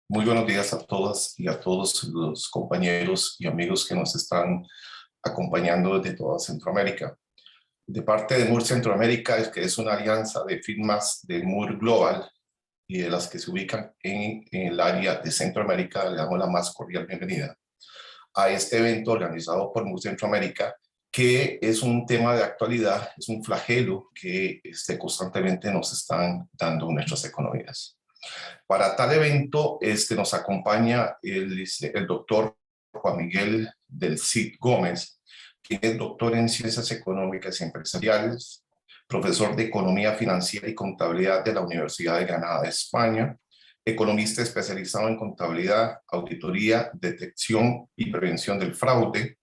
Muy buenos días a todas y a todos los compañeros y amigos que nos están acompañando desde toda Centroamérica. De parte de MUR Centroamérica, que es una alianza de firmas de MUR Global y de las que se ubican en el área de Centroamérica, le damos la más cordial bienvenida a este evento organizado por MUR Centroamérica, que es un tema de actualidad, es un flagelo que constantemente nos están dando nuestras economías. Para tal evento nos acompaña el doctor Juan Miguel del Cid Gómez, quien es doctor en Ciencias Económicas y Empresariales, profesor de Economía Financiera y Contabilidad de la Universidad de Granada de España, economista especializado en contabilidad, auditoría, detección y prevención del fraude,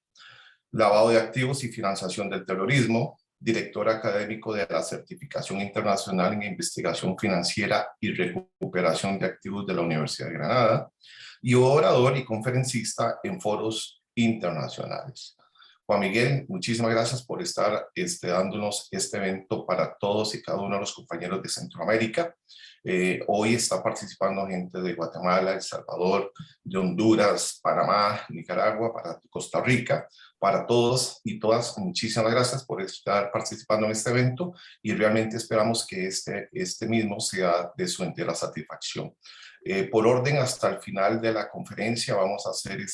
lavado de activos y financiación del terrorismo, director académico de la Certificación Internacional en Investigación Financiera y Recuperación de Activos de la Universidad de Granada, y orador y conferencista en foros internacionales. Juan Miguel, muchísimas gracias por estar dándonos este evento para todos y cada uno de los compañeros de Centroamérica. Hoy está participando gente de Guatemala, El Salvador, de Honduras, Panamá, Nicaragua, para Costa Rica. Para todos y todas, muchísimas gracias por estar participando en este evento y realmente esperamos que este mismo sea de su entera satisfacción. Por orden, hasta el final de la conferencia vamos a hacer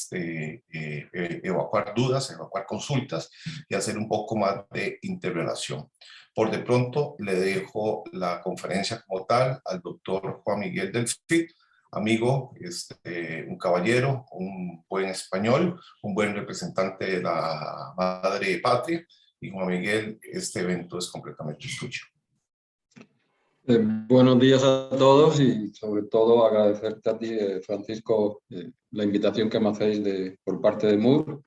evacuar dudas, evacuar consultas y hacer un poco más de interrelación. Por de pronto le dejo la conferencia como tal al doctor Juan Miguel del Cid, amigo, un caballero, un buen español, un buen representante de la madre patria, y Juan Miguel, este evento es completamente suyo. Buenos días a todos y sobre todo agradecerte a ti, Francisco, la invitación que me hacéis por parte de MUR,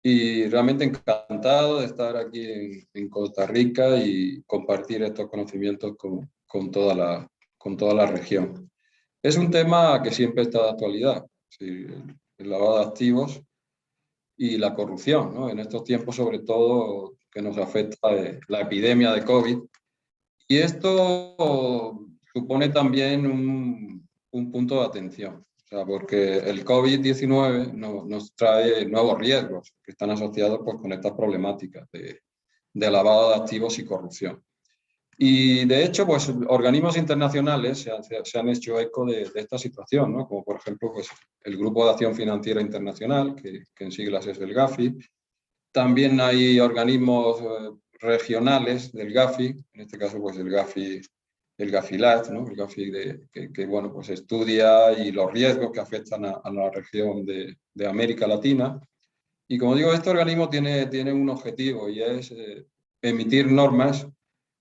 y realmente encantado de estar aquí en Costa Rica y compartir estos conocimientos con toda la región. Es un tema que siempre está de actualidad, ¿sí? El lavado de activos y la corrupción, ¿no? En estos tiempos, sobre todo, que nos afecta la epidemia de COVID. Y esto supone también un punto de atención, o sea, porque el COVID-19 nos trae nuevos riesgos que están asociados pues, con estas problemáticas de lavado de activos y corrupción. Y de hecho, pues, organismos internacionales se han hecho eco de esta situación, ¿no? Como por ejemplo pues, el Grupo de Acción Financiera Internacional, que en siglas es el GAFI. También hay organismos regionales del GAFI, en este caso pues el GAFILAT, ¿no? El GAFI que bueno, pues estudia y los riesgos que afectan a la región de América Latina. Y como digo, este organismo tiene un objetivo y es emitir normas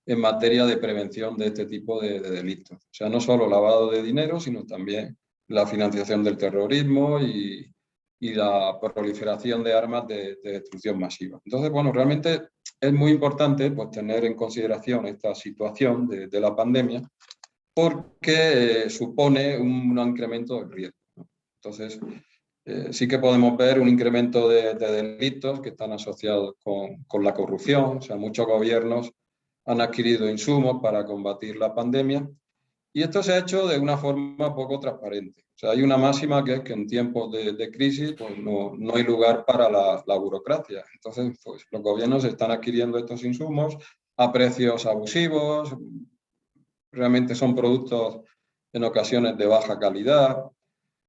en materia de prevención de este tipo de delitos. O sea, no solo lavado de dinero, sino también la financiación del terrorismo y la proliferación de armas de destrucción masiva. Entonces, bueno, realmente es muy importante pues, tener en consideración esta situación de la pandemia porque supone un incremento del riesgo, ¿no? Entonces, sí que podemos ver un incremento de delitos que están asociados con la corrupción. O sea, muchos gobiernos han adquirido insumos para combatir la pandemia y esto se ha hecho de una forma poco transparente. O sea, hay una máxima que es que en tiempos de crisis pues no hay lugar para la burocracia. Entonces, pues, los gobiernos están adquiriendo estos insumos a precios abusivos, realmente son productos en ocasiones de baja calidad,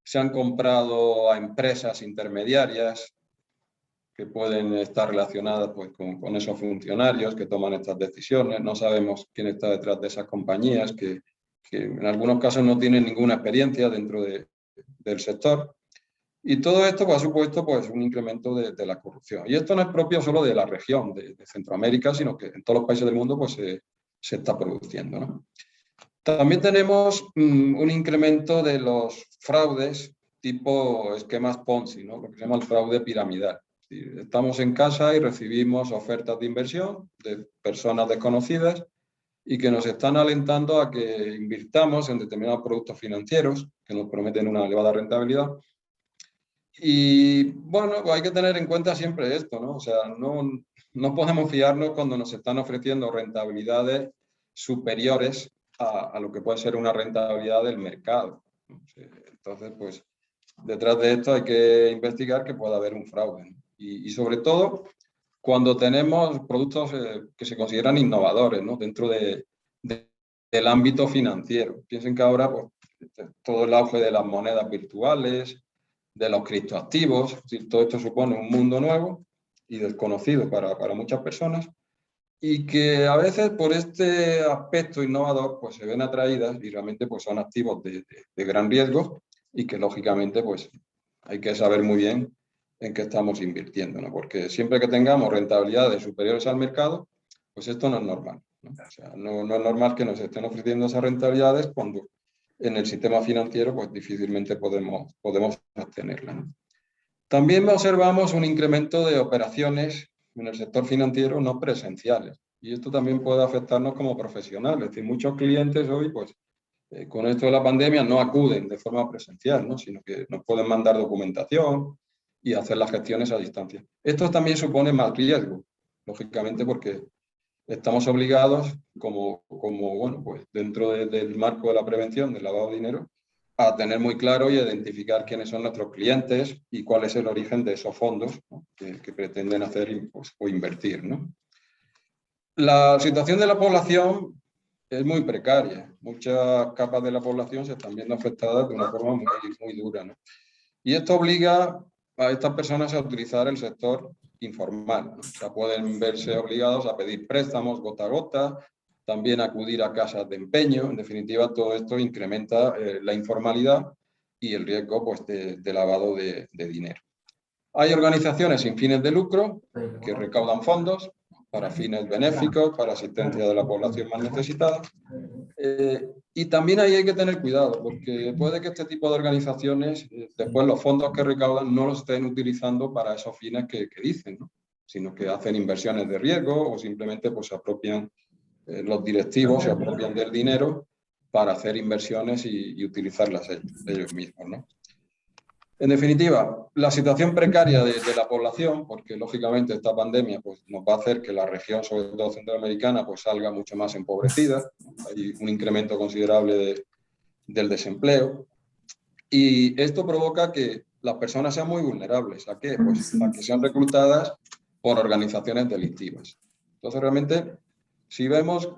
se han comprado a empresas intermediarias que pueden estar relacionadas pues, con esos funcionarios que toman estas decisiones. No sabemos quién está detrás de esas compañías que en algunos casos no tienen ninguna experiencia dentro del sector. Y todo esto pues, ha supuesto pues, un incremento de la corrupción. Y esto no es propio solo de la región de Centroamérica, sino que en todos los países del mundo pues, se está produciendo, ¿no? También tenemos un incremento de los fraudes tipo esquemas Ponzi, ¿no? Lo que se llama el fraude piramidal. Estamos en casa y recibimos ofertas de inversión de personas desconocidas y que nos están alentando a que invirtamos en determinados productos financieros que nos prometen una elevada rentabilidad. Y bueno, hay que tener en cuenta siempre esto, ¿no? O sea, no podemos fiarnos cuando nos están ofreciendo rentabilidades superiores a lo que puede ser una rentabilidad del mercado. Entonces, pues, detrás de esto hay que investigar que pueda haber un fraude, ¿no? Y sobre todo, cuando tenemos productos que se consideran innovadores, ¿no? Dentro del ámbito financiero. Piensen que ahora pues, todo el auge de las monedas virtuales, de los criptoactivos, es decir, todo esto supone un mundo nuevo y desconocido para muchas personas, y que a veces por este aspecto innovador pues se ven atraídas y realmente pues son activos de gran riesgo y que lógicamente pues hay que saber muy bien en qué estamos invirtiendo, ¿no? Porque siempre que tengamos rentabilidades superiores al mercado, pues esto no es normal, ¿no? O sea, no es normal que nos estén ofreciendo esas rentabilidades cuando en el sistema financiero pues difícilmente podemos obtenerlas, ¿no? También observamos un incremento de operaciones en el sector financiero no presenciales. Y esto también puede afectarnos como profesionales. Es decir, muchos clientes hoy, pues, con esto de la pandemia, no acuden de forma presencial, ¿no? Sino que nos pueden mandar documentación y hacer las gestiones a distancia. Esto también supone más riesgo, lógicamente, porque estamos obligados, bueno, pues, dentro del marco de la prevención del lavado de dinero, a tener muy claro y identificar quiénes son nuestros clientes y cuál es el origen de esos fondos, ¿no? que pretenden hacer pues, o invertir, ¿no? La situación de la población es muy precaria. Muchas capas de la población se están viendo afectadas de una forma muy dura, ¿no? Y esto obliga a estas personas a utilizar el sector informal, ¿no? O sea, pueden verse obligados a pedir préstamos gota a gota, también acudir a casas de empeño. En definitiva, todo esto incrementa la informalidad y el riesgo pues, de lavado de dinero. Hay organizaciones sin fines de lucro que recaudan fondos para fines benéficos, para asistencia de la población más necesitada. Y también ahí hay que tener cuidado, porque puede que este tipo de organizaciones, después los fondos que recaudan no los estén utilizando para esos fines que dicen, ¿no? Sino que hacen inversiones de riesgo o simplemente pues, se apropian, los directivos se apropian del dinero para hacer inversiones y utilizarlas ellos mismos, ¿no? En definitiva, la situación precaria de la población, porque lógicamente esta pandemia pues, nos va a hacer que la región, sobre todo centroamericana, pues, salga mucho más empobrecida. Hay un incremento considerable del desempleo. Y esto provoca que las personas sean muy vulnerables. ¿A qué? Pues a que sean reclutadas por organizaciones delictivas. Entonces, realmente, si vemos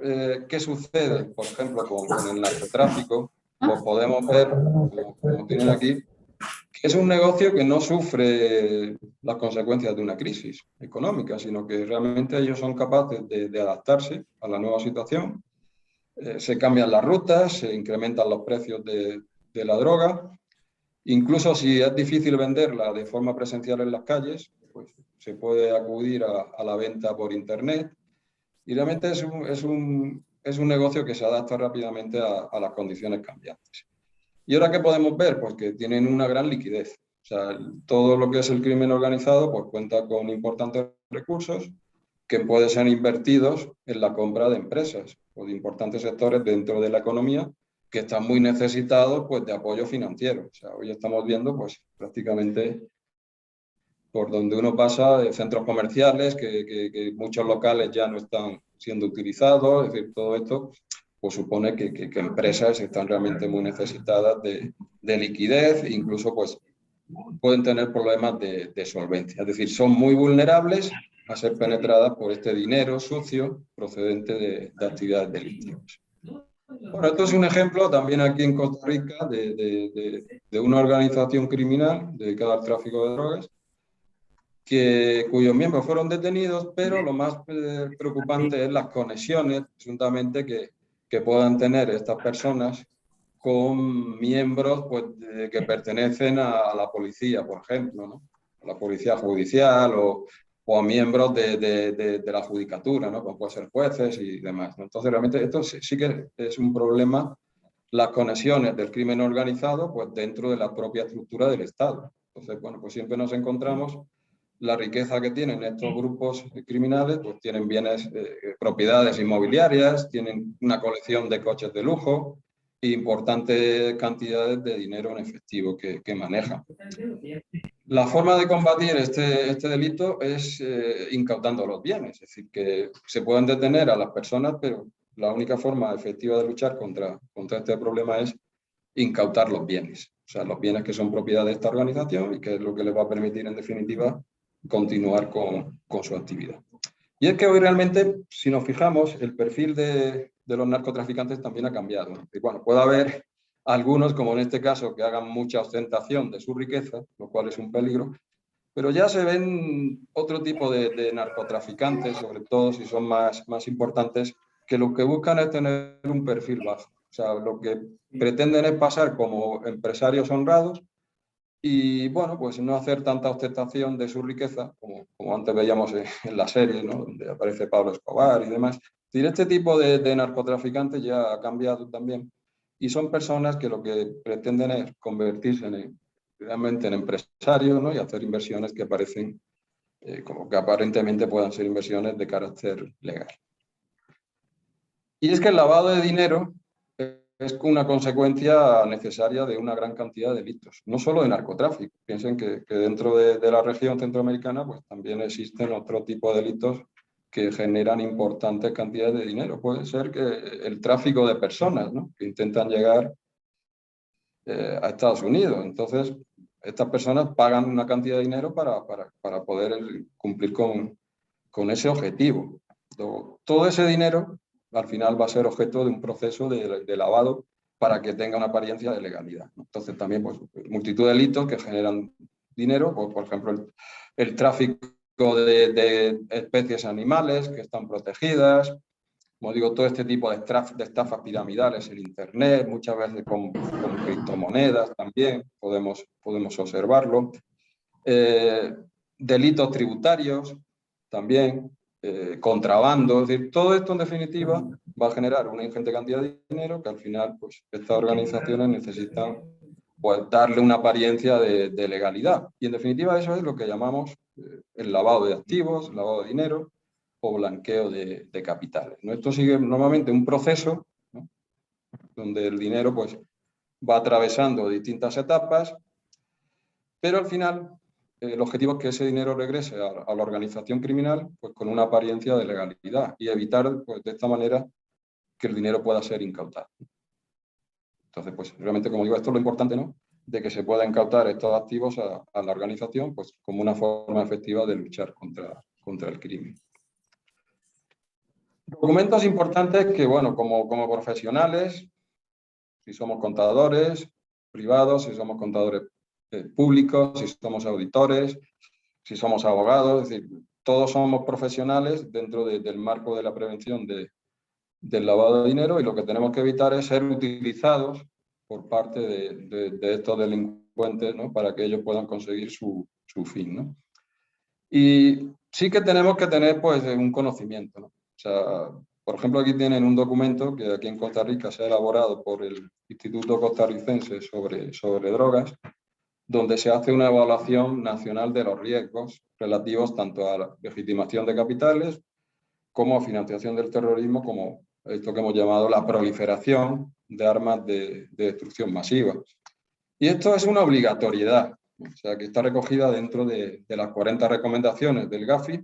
qué sucede, por ejemplo, con el narcotráfico, pues podemos ver, como tienen aquí, es un negocio que no sufre las consecuencias de una crisis económica, sino que realmente ellos son capaces de adaptarse a la nueva situación. Se cambian las rutas, se incrementan los precios de la droga. Incluso si es difícil venderla de forma presencial en las calles, pues se puede acudir a la venta por Internet. Y realmente es un negocio que se adapta rápidamente a las condiciones cambiantes. ¿Y ahora qué podemos ver? Pues que tienen una gran liquidez. O sea, todo lo que es el crimen organizado pues cuenta con importantes recursos que pueden ser invertidos en la compra de empresas o de importantes sectores dentro de la economía que están muy necesitados pues, de apoyo financiero. O sea, hoy estamos viendo pues, prácticamente por donde uno pasa de centros comerciales, que muchos locales ya no están siendo utilizados, es decir, todo esto pues supone que empresas están realmente muy necesitadas de liquidez, incluso pues pueden tener problemas de solvencia, es decir, son muy vulnerables a ser penetradas por este dinero sucio procedente de actividades delictivas. Bueno, esto es un ejemplo también aquí en Costa Rica de una organización criminal dedicada al tráfico de drogas, cuyos miembros fueron detenidos, pero lo más preocupante es las conexiones, presuntamente, que puedan tener estas personas con miembros pues, que pertenecen a la policía, por ejemplo, ¿no? A la policía judicial o a miembros de la judicatura, ¿no? Como pueden ser jueces y demás, ¿no? Entonces, realmente esto sí que es un problema, las conexiones del crimen organizado pues, dentro de la propia estructura del Estado. Entonces, bueno, pues siempre nos encontramos la riqueza que tienen estos grupos criminales, pues tienen bienes, propiedades inmobiliarias, tienen una colección de coches de lujo e importantes cantidades de dinero en efectivo que manejan. La forma de combatir este delito es incautando los bienes, es decir, que se pueden detener a las personas, pero la única forma efectiva de luchar contra este problema es incautar los bienes. sea, los bienes que son propiedad de esta organización y que es lo que les va a permitir, en definitiva, continuar con su actividad. Y es que hoy realmente, si nos fijamos, el perfil de los narcotraficantes también ha cambiado. Y bueno, puede haber algunos, como en este caso, que hagan mucha ostentación de su riqueza, lo cual es un peligro, pero ya se ven otro tipo de narcotraficantes, sobre todo si son más importantes, que lo que buscan es tener un perfil bajo. O sea, lo que pretenden es pasar como empresarios honrados y, bueno, pues no hacer tanta ostentación de su riqueza, como antes veíamos en la serie, ¿no? Donde aparece Pablo Escobar y demás. Es decir, este tipo de narcotraficantes ya ha cambiado también y son personas que lo que pretenden es convertirse realmente en empresarios, ¿no? Y hacer inversiones que parecen como que aparentemente puedan ser inversiones de carácter legal. Y es que el lavado de dinero es una consecuencia necesaria de una gran cantidad de delitos, no solo de narcotráfico. Piensen que dentro de la región centroamericana pues también existen otro tipo de delitos que generan importantes cantidades de dinero. Puede ser que el tráfico de personas, ¿no? Que intentan llegar a Estados Unidos. Entonces, estas personas pagan una cantidad de dinero para poder cumplir con ese objetivo. Todo ese dinero al final va a ser objeto de un proceso de lavado para que tenga una apariencia de legalidad. Entonces también pues, multitud de delitos que generan dinero, pues, por ejemplo el tráfico de especies animales que están protegidas, como digo, todo este tipo de estafas piramidales en Internet, muchas veces con criptomonedas también, podemos observarlo. Delitos tributarios también, contrabando, es decir, todo esto en definitiva va a generar una ingente cantidad de dinero que al final pues, estas organizaciones necesitan pues, darle una apariencia de legalidad. Y en definitiva eso es lo que llamamos el lavado de activos, lavado de dinero o blanqueo de capitales, ¿no? Esto sigue normalmente un proceso, ¿no? Donde el dinero pues, va atravesando distintas etapas, pero al final el objetivo es que ese dinero regrese a la organización criminal pues, con una apariencia de legalidad y evitar pues, de esta manera que el dinero pueda ser incautado. Entonces, pues realmente, como digo, esto es lo importante, ¿no? De que se pueda incautar estos activos a la organización pues, como una forma efectiva de luchar contra el crimen. Documentos importantes que, bueno, como profesionales, si somos contadores privados, si somos contadores públicos, si somos auditores, si somos abogados, es decir, todos somos profesionales dentro del marco de la prevención del lavado de dinero y lo que tenemos que evitar es ser utilizados por parte de estos delincuentes, ¿no? Para que ellos puedan conseguir su fin, ¿no? Y sí que tenemos que tener pues, un conocimiento, ¿no? O sea, por ejemplo, aquí tienen un documento que aquí en Costa Rica se ha elaborado por el Instituto Costarricense sobre Drogas, donde se hace una evaluación nacional de los riesgos relativos tanto a la legitimación de capitales como a financiación del terrorismo, como esto que hemos llamado la proliferación de armas de destrucción masiva. Y esto es una obligatoriedad, o sea, que está recogida dentro de las 40 recomendaciones del Gafi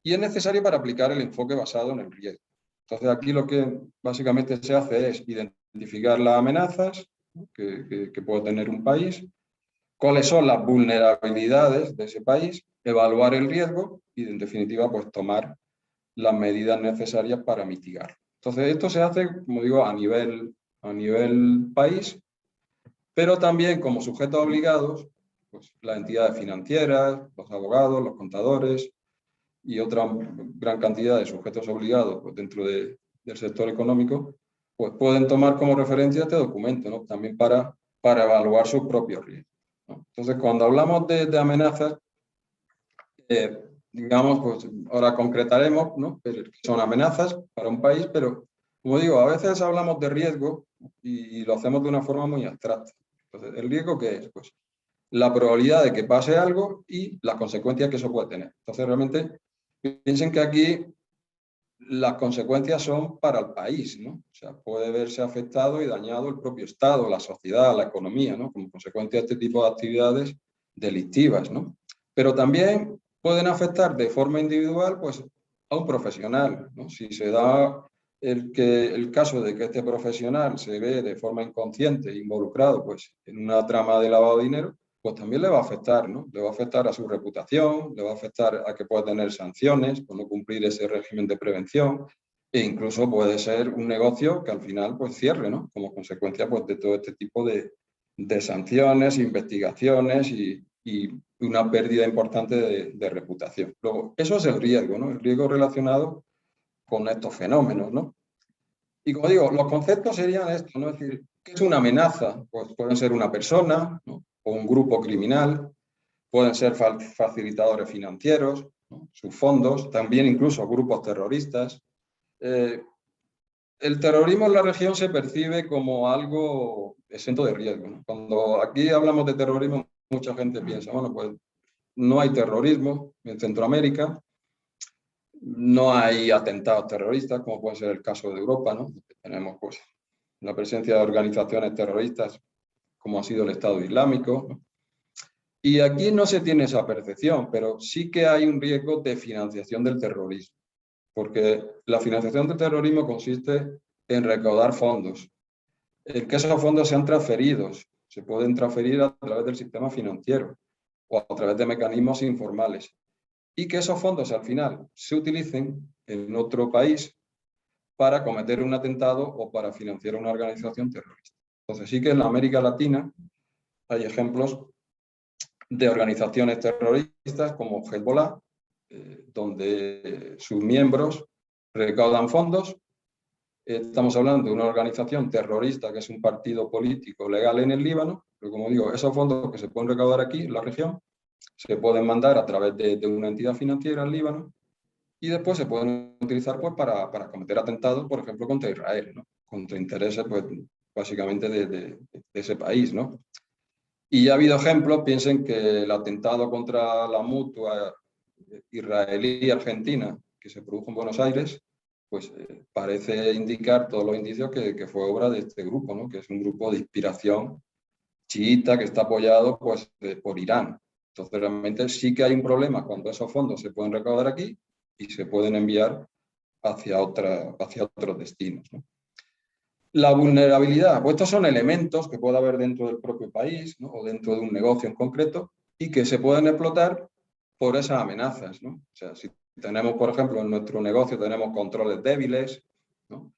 y es necesario para aplicar el enfoque basado en el riesgo. Entonces, aquí lo que básicamente se hace es identificar las amenazas que puede tener un país, cuáles son las vulnerabilidades de ese país, evaluar el riesgo y, en definitiva, pues tomar las medidas necesarias para mitigarlo. Entonces, esto se hace, como digo, a nivel país, pero también como sujetos obligados, pues las entidades financieras, los abogados, los contadores y otra gran cantidad de sujetos obligados pues, dentro del sector económico, pues pueden tomar como referencia este documento, ¿no? También para evaluar sus propios riesgos, ¿no? Entonces, cuando hablamos de amenazas, digamos, pues ahora concretaremos, ¿no? Que son amenazas para un país, pero como digo, a veces hablamos de riesgo y lo hacemos de una forma muy abstracta. Entonces, ¿el riesgo qué es? Pues la probabilidad de que pase algo y las consecuencias que eso puede tener. Entonces, realmente, piensen que aquí las consecuencias son para el país, ¿no? O sea, puede verse afectado y dañado el propio Estado, la sociedad, la economía, ¿no? Como consecuencia de este tipo de actividades delictivas, ¿no? Pero también pueden afectar de forma individual, pues, a un profesional, ¿no? Si se da el caso de que este profesional se ve de forma inconsciente involucrado pues, en una trama de lavado de dinero, pues también le va a afectar, ¿no? Le va a afectar a su reputación, le va a afectar a que pueda tener sanciones por no cumplir ese régimen de prevención, e incluso puede ser un negocio que al final pues cierre, ¿no? Como consecuencia pues, de todo este tipo de sanciones, investigaciones y una pérdida importante de reputación. Luego, eso es el riesgo, ¿no? El riesgo relacionado con estos fenómenos, ¿no? Y como digo, los conceptos serían estos, ¿no? Es decir, ¿qué es una amenaza? Pues pueden ser una persona, ¿no? O un grupo criminal, pueden ser facilitadores financieros, ¿no? Sus fondos, también incluso grupos terroristas. El terrorismo en la región se percibe como algo exento de riesgo, ¿no? Cuando aquí hablamos de terrorismo, mucha gente piensa, bueno, pues no hay terrorismo en Centroamérica, no hay atentados terroristas, como puede ser el caso de Europa, ¿no? Tenemos pues, la presencia de organizaciones terroristas, como ha sido el Estado Islámico, ¿no? Y aquí no se tiene esa percepción, pero sí que hay un riesgo de financiación del terrorismo, porque la financiación del terrorismo consiste en recaudar fondos, en que esos fondos sean transferidos, se pueden transferir a través del sistema financiero o a través de mecanismos informales, y que esos fondos al final se utilicen en otro país para cometer un atentado o para financiar una organización terrorista. Entonces sí que en la América Latina hay ejemplos de organizaciones terroristas como Hezbollah, donde sus miembros recaudan fondos. Estamos hablando de una organización terrorista que es un partido político legal en el Líbano, pero como digo, esos fondos que se pueden recaudar aquí en la región se pueden mandar a través de una entidad financiera al Líbano y después se pueden utilizar pues, para cometer atentados, por ejemplo, contra Israel, ¿no? Contra intereses pues, básicamente de ese país, ¿no? Y ha habido ejemplos, piensen que el atentado contra la mutua israelí-argentina que se produjo en Buenos Aires, pues parece indicar todos los indicios que fue obra de este grupo, ¿no? Que es un grupo de inspiración chiita que está apoyado pues, por Irán. Entonces realmente sí que hay un problema cuando esos fondos se pueden recaudar aquí y se pueden enviar hacia otros destinos, ¿no? La vulnerabilidad, pues estos son elementos que puede haber dentro del propio país, ¿no? O dentro de un negocio en concreto y que se pueden explotar por esas amenazas, ¿no? O sea, si tenemos, por ejemplo, en nuestro negocio tenemos controles débiles, ¿no?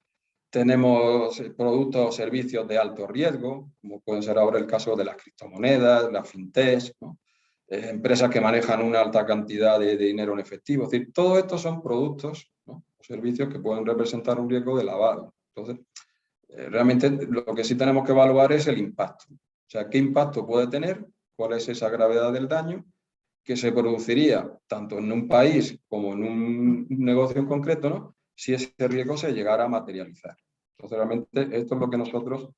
Tenemos productos o servicios de alto riesgo, como pueden ser ahora el caso de las criptomonedas, las fintechs, ¿no? Empresas que manejan una alta cantidad de dinero en efectivo. Es decir, todo esto son productos, ¿no? O servicios que pueden representar un riesgo de lavado. Entonces, realmente lo que sí tenemos que evaluar es el impacto. O sea, ¿qué impacto puede tener? ¿Cuál es esa gravedad del daño que se produciría tanto en un país como en un negocio en concreto, ¿no? Si ese riesgo se llegara a materializar? Entonces, realmente esto es lo que nosotros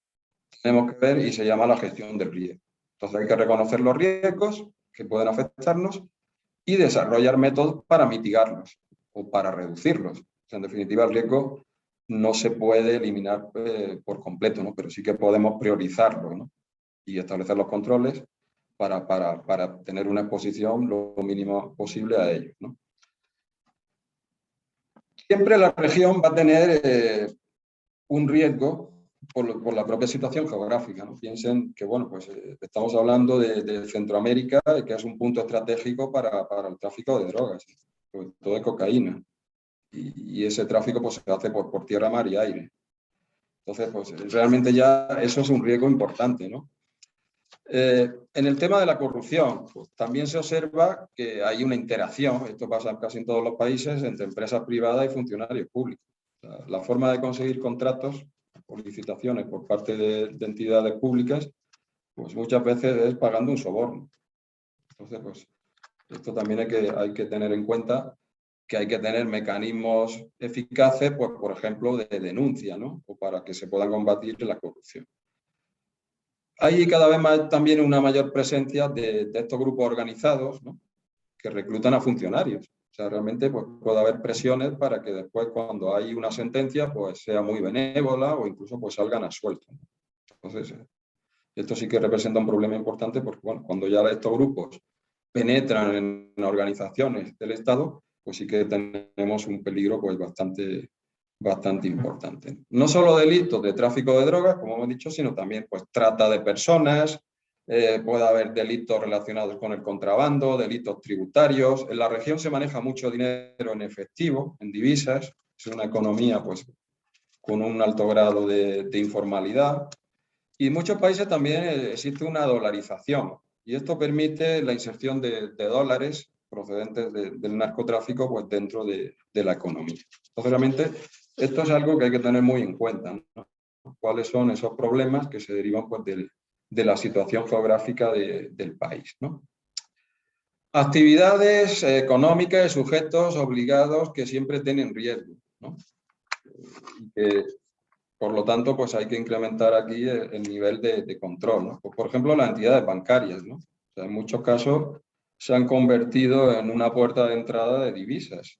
tenemos que ver y se llama la gestión del riesgo. Entonces, hay que reconocer los riesgos que pueden afectarnos y desarrollar métodos para mitigarlos o para reducirlos. O sea, en definitiva, el riesgo no se puede eliminar por completo, ¿no? Pero sí que podemos priorizarlo, ¿no? Y establecer los controles para tener una exposición lo mínimo posible a ellos, ¿no? Siempre la región va a tener un riesgo por la propia situación geográfica, ¿no? Piensen que, bueno, pues estamos hablando de Centroamérica, que es un punto estratégico para el tráfico de drogas, sobre todo de cocaína. Y ese tráfico pues, se hace por tierra, mar y aire. Entonces, pues realmente ya eso es un riesgo importante, ¿no? En el tema de la corrupción, pues, también se observa que hay una interacción, esto pasa casi en todos los países, entre empresas privadas y funcionarios públicos. O sea, la forma de conseguir contratos o licitaciones por parte de entidades públicas, pues muchas veces es pagando un soborno. Entonces, pues esto también hay que tener en cuenta que hay que tener mecanismos eficaces, pues, por ejemplo, de denuncia, ¿no? O para que se pueda combatir la corrupción. Hay cada vez más también una mayor presencia de estos grupos organizados, ¿no? Que reclutan a funcionarios. O sea, realmente pues, puede haber presiones para que después, cuando hay una sentencia, pues sea muy benévola o incluso pues salgan a suelto. Entonces, esto sí que representa un problema importante porque, bueno, cuando ya estos grupos penetran en organizaciones del Estado, pues sí que tenemos un peligro pues, bastante bastante importante. No solo delitos de tráfico de drogas, como hemos dicho, sino también pues, trata de personas, puede haber delitos relacionados con el contrabando, delitos tributarios. En la región se maneja mucho dinero en efectivo, en divisas. Es una economía pues, con un alto grado de informalidad. Y en muchos países también existe una dolarización. Y esto permite la inserción de dólares procedentes del narcotráfico pues, dentro de la economía. Entonces, realmente, esto es algo que hay que tener muy en cuenta, ¿no? ¿Cuáles son esos problemas que se derivan pues, de la situación geográfica del país, ¿no? Actividades económicas de sujetos obligados que siempre tienen riesgo, ¿no? Y que, por lo tanto, pues hay que incrementar aquí el nivel de control, ¿no? Pues, por ejemplo, las entidades bancarias, ¿no? O sea, en muchos casos se han convertido en una puerta de entrada de divisas.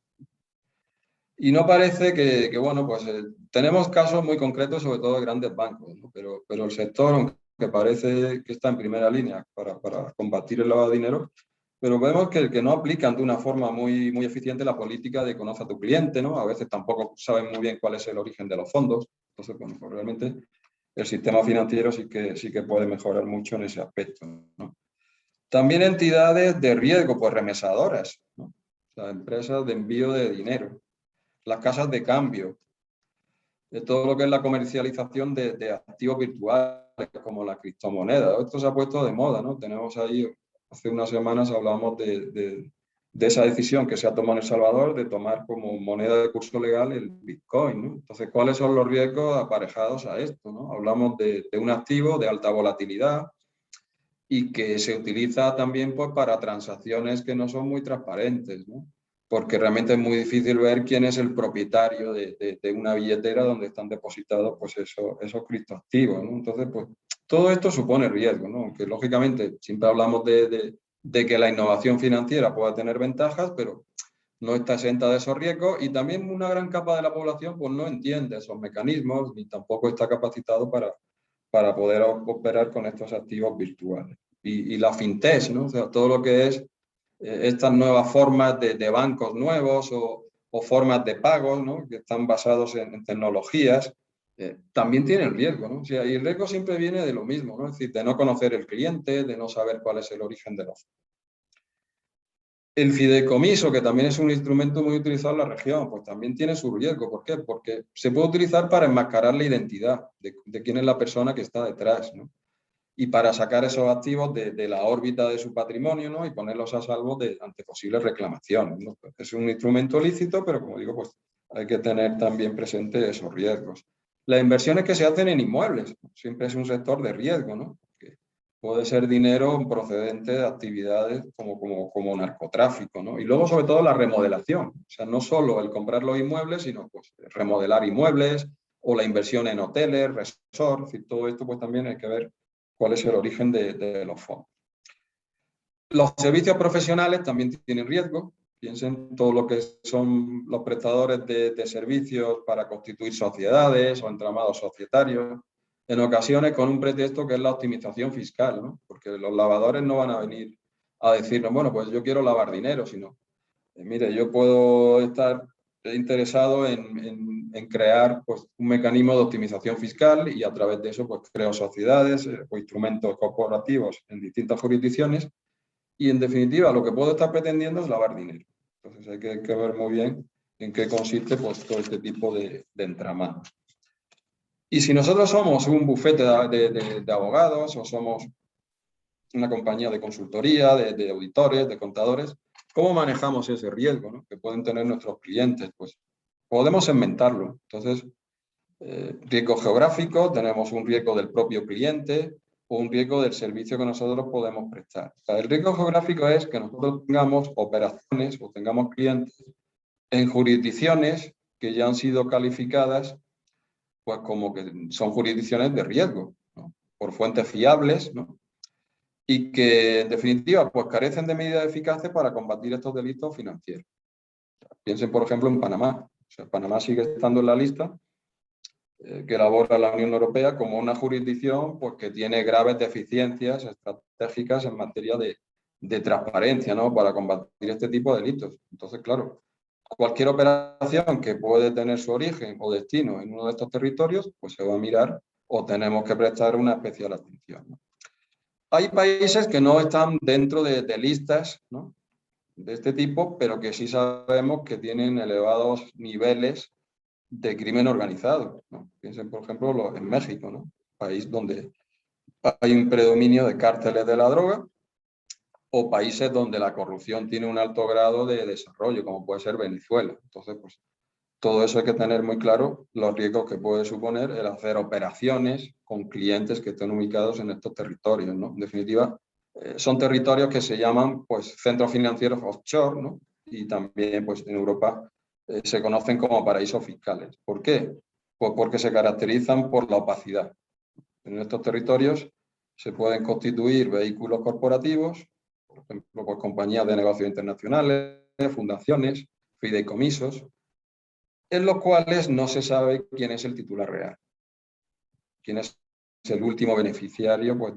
Y no parece que bueno, pues tenemos casos muy concretos, sobre todo de grandes bancos, ¿no? Pero el sector, aunque parece que está en primera línea para combatir el lavado de dinero, pero vemos que no aplican de una forma muy, muy eficiente la política de conoce a tu cliente, ¿no? A veces tampoco saben muy bien cuál es el origen de los fondos. Entonces, bueno, pues realmente el sistema financiero sí que puede mejorar mucho en ese aspecto, ¿no? También entidades de riesgo, pues remesadoras, ¿no? O sea, empresas de envío de dinero, las casas de cambio, de todo lo que es la comercialización de activos virtuales, como la criptomoneda. Esto se ha puesto de moda, ¿no? Tenemos ahí, hace unas semanas hablamos de esa decisión que se ha tomado en El Salvador de tomar como moneda de curso legal el Bitcoin, ¿no? Entonces, ¿cuáles son los riesgos aparejados a esto, ¿no? Hablamos de un activo de alta volatilidad y que se utiliza también pues, para transacciones que no son muy transparentes, ¿no? Porque realmente es muy difícil ver quién es el propietario de una billetera donde están depositados pues, esos criptoactivos, ¿no? Entonces, pues, todo esto supone riesgo, ¿no? Aunque lógicamente siempre hablamos de que la innovación financiera pueda tener ventajas, pero no está exenta de esos riesgos y también una gran capa de la población pues, no entiende esos mecanismos ni tampoco está capacitado para poder operar con estos activos virtuales. Y la fintech, ¿no? O sea, todo lo que es estas nuevas formas de bancos nuevos o formas de pagos, ¿no? Que están basados en tecnologías, también tienen riesgo, ¿no? O sea, y el riesgo siempre viene de lo mismo, ¿no? Es decir, de no conocer el cliente, de no saber cuál es el origen de los. El fideicomiso, que también es un instrumento muy utilizado en la región, pues también tiene su riesgo. ¿Por qué? Porque se puede utilizar para enmascarar la identidad de quién es la persona que está detrás, ¿no? Y para sacar esos activos de la órbita de su patrimonio, ¿no? Y ponerlos a salvo ante posibles reclamaciones, ¿no? Es un instrumento lícito, pero como digo, pues hay que tener también presente esos riesgos. Las inversiones que se hacen en inmuebles, ¿no? Siempre es un sector de riesgo, ¿no? Porque puede ser dinero procedente de actividades como narcotráfico, ¿no? Y luego, sobre todo, la remodelación. O sea, no solo el comprar los inmuebles, sino pues, remodelar inmuebles o la inversión en hoteles, resorts, es decir, todo esto pues también hay que ver cuál es el origen de los fondos. Los servicios profesionales también tienen riesgo. Piensen todo lo que son los prestadores de servicios para constituir sociedades o entramados societarios, en ocasiones con un pretexto que es la optimización fiscal, ¿no? Porque los lavadores no van a venir a decirnos, bueno, pues yo quiero lavar dinero, sino, mire, yo puedo estar interesado en crear pues, un mecanismo de optimización fiscal y a través de eso pues, creo sociedades o instrumentos corporativos en distintas jurisdicciones y en definitiva lo que puedo estar pretendiendo es lavar dinero. Entonces hay que ver muy bien en qué consiste pues, todo este tipo de entramado. Y si nosotros somos un bufete de abogados o somos una compañía de consultoría, de auditores, de contadores, ¿cómo manejamos ese riesgo, ¿no? Que pueden tener nuestros clientes? Pues podemos segmentarlo. Entonces, riesgo geográfico, tenemos un riesgo del propio cliente o un riesgo del servicio que nosotros podemos prestar. O sea, el riesgo geográfico es que nosotros tengamos operaciones o tengamos clientes en jurisdicciones que ya han sido calificadas pues como que son jurisdicciones de riesgo, ¿no? Por fuentes fiables, ¿no? Y que en definitiva pues carecen de medidas eficaces para combatir estos delitos financieros. Piensen por ejemplo en Panamá. O sea, Panamá sigue estando en la lista que elabora la Unión Europea como una jurisdicción pues, que tiene graves deficiencias estratégicas en materia de transparencia, ¿no? Para combatir este tipo de delitos. Entonces, claro, cualquier operación que puede tener su origen o destino en uno de estos territorios, pues se va a mirar o tenemos que prestar una especial atención, ¿no? Hay países que no están dentro de listas, ¿no?, de este tipo, pero que sí sabemos que tienen elevados niveles de crimen organizado, ¿no? Piensen, por ejemplo, en México, ¿no?, país donde hay un predominio de cárteles de la droga, o países donde la corrupción tiene un alto grado de desarrollo, como puede ser Venezuela. Entonces, pues, todo eso hay que tener muy claro, los riesgos que puede suponer el hacer operaciones con clientes que estén ubicados en estos territorios, ¿no? En definitiva, son territorios que se llaman, pues, centros financieros offshore, ¿no? Y también, pues, en Europa se conocen como paraísos fiscales. ¿Por qué? Pues porque se caracterizan por la opacidad. En estos territorios se pueden constituir vehículos corporativos, por ejemplo, por compañías de negocios internacionales, fundaciones, fideicomisos, en los cuales no se sabe quién es el titular real, quién es el último beneficiario, pues,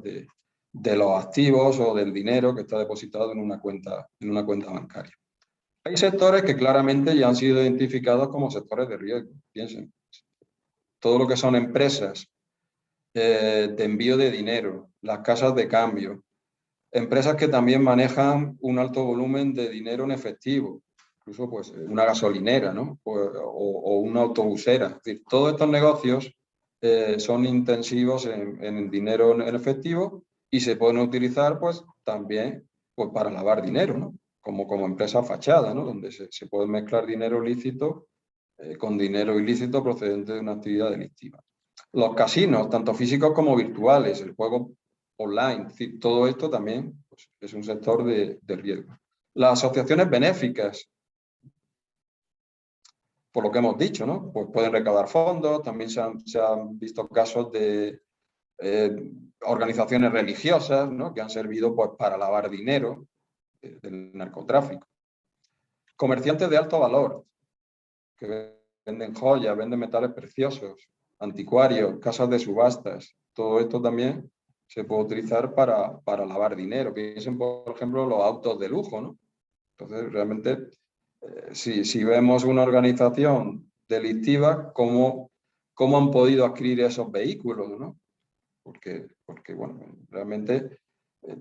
de los activos o del dinero que está depositado en una cuenta bancaria. Hay sectores que claramente ya han sido identificados como sectores de riesgo. Piensen, todo lo que son empresas de envío de dinero, las casas de cambio, empresas que también manejan un alto volumen de dinero en efectivo, incluso, pues, una gasolinera, ¿no?, o una autobusera. Es decir, todos estos negocios son intensivos en dinero en efectivo y se pueden utilizar, pues, también, pues, para lavar dinero, ¿no?, como empresa fachada, ¿no?, donde se puede mezclar dinero lícito con dinero ilícito procedente de una actividad delictiva. Los casinos, tanto físicos como virtuales, el juego online, es decir, todo esto también, pues, es un sector de riesgo. Las asociaciones benéficas, por lo que hemos dicho, ¿no?, pues pueden recaudar fondos, también se han visto casos de organizaciones religiosas, ¿no?, que han servido, pues, para lavar dinero del narcotráfico. Comerciantes de alto valor, que venden joyas, venden metales preciosos, anticuarios, casas de subastas, todo esto también se puede utilizar para lavar dinero. Piensen, por ejemplo, los autos de lujo, ¿no? Entonces, realmente, si vemos una organización delictiva, ¿cómo han podido adquirir esos vehículos, ¿no? Porque bueno, realmente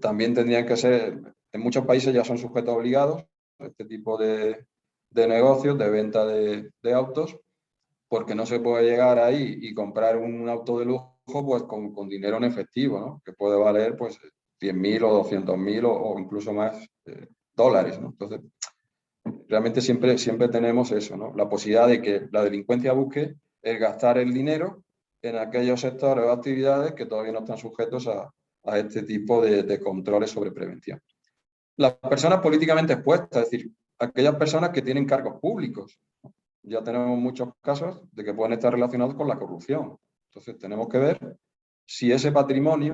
también tendrían que ser, en muchos países ya son sujetos obligados a este tipo de negocios, de venta de autos, porque no se puede llegar ahí y comprar un auto de lujo, pues, con dinero en efectivo, ¿no?, que puede valer, pues, 100.000 o 200.000 o incluso más dólares, ¿no? Entonces, realmente siempre tenemos eso, ¿no?, la posibilidad de que la delincuencia busque el gastar el dinero en aquellos sectores o actividades que todavía no están sujetos a este tipo de controles sobre prevención. Las personas políticamente expuestas, es decir, aquellas personas que tienen cargos públicos. Ya tenemos muchos casos de que pueden estar relacionados con la corrupción. Entonces, tenemos que ver si ese patrimonio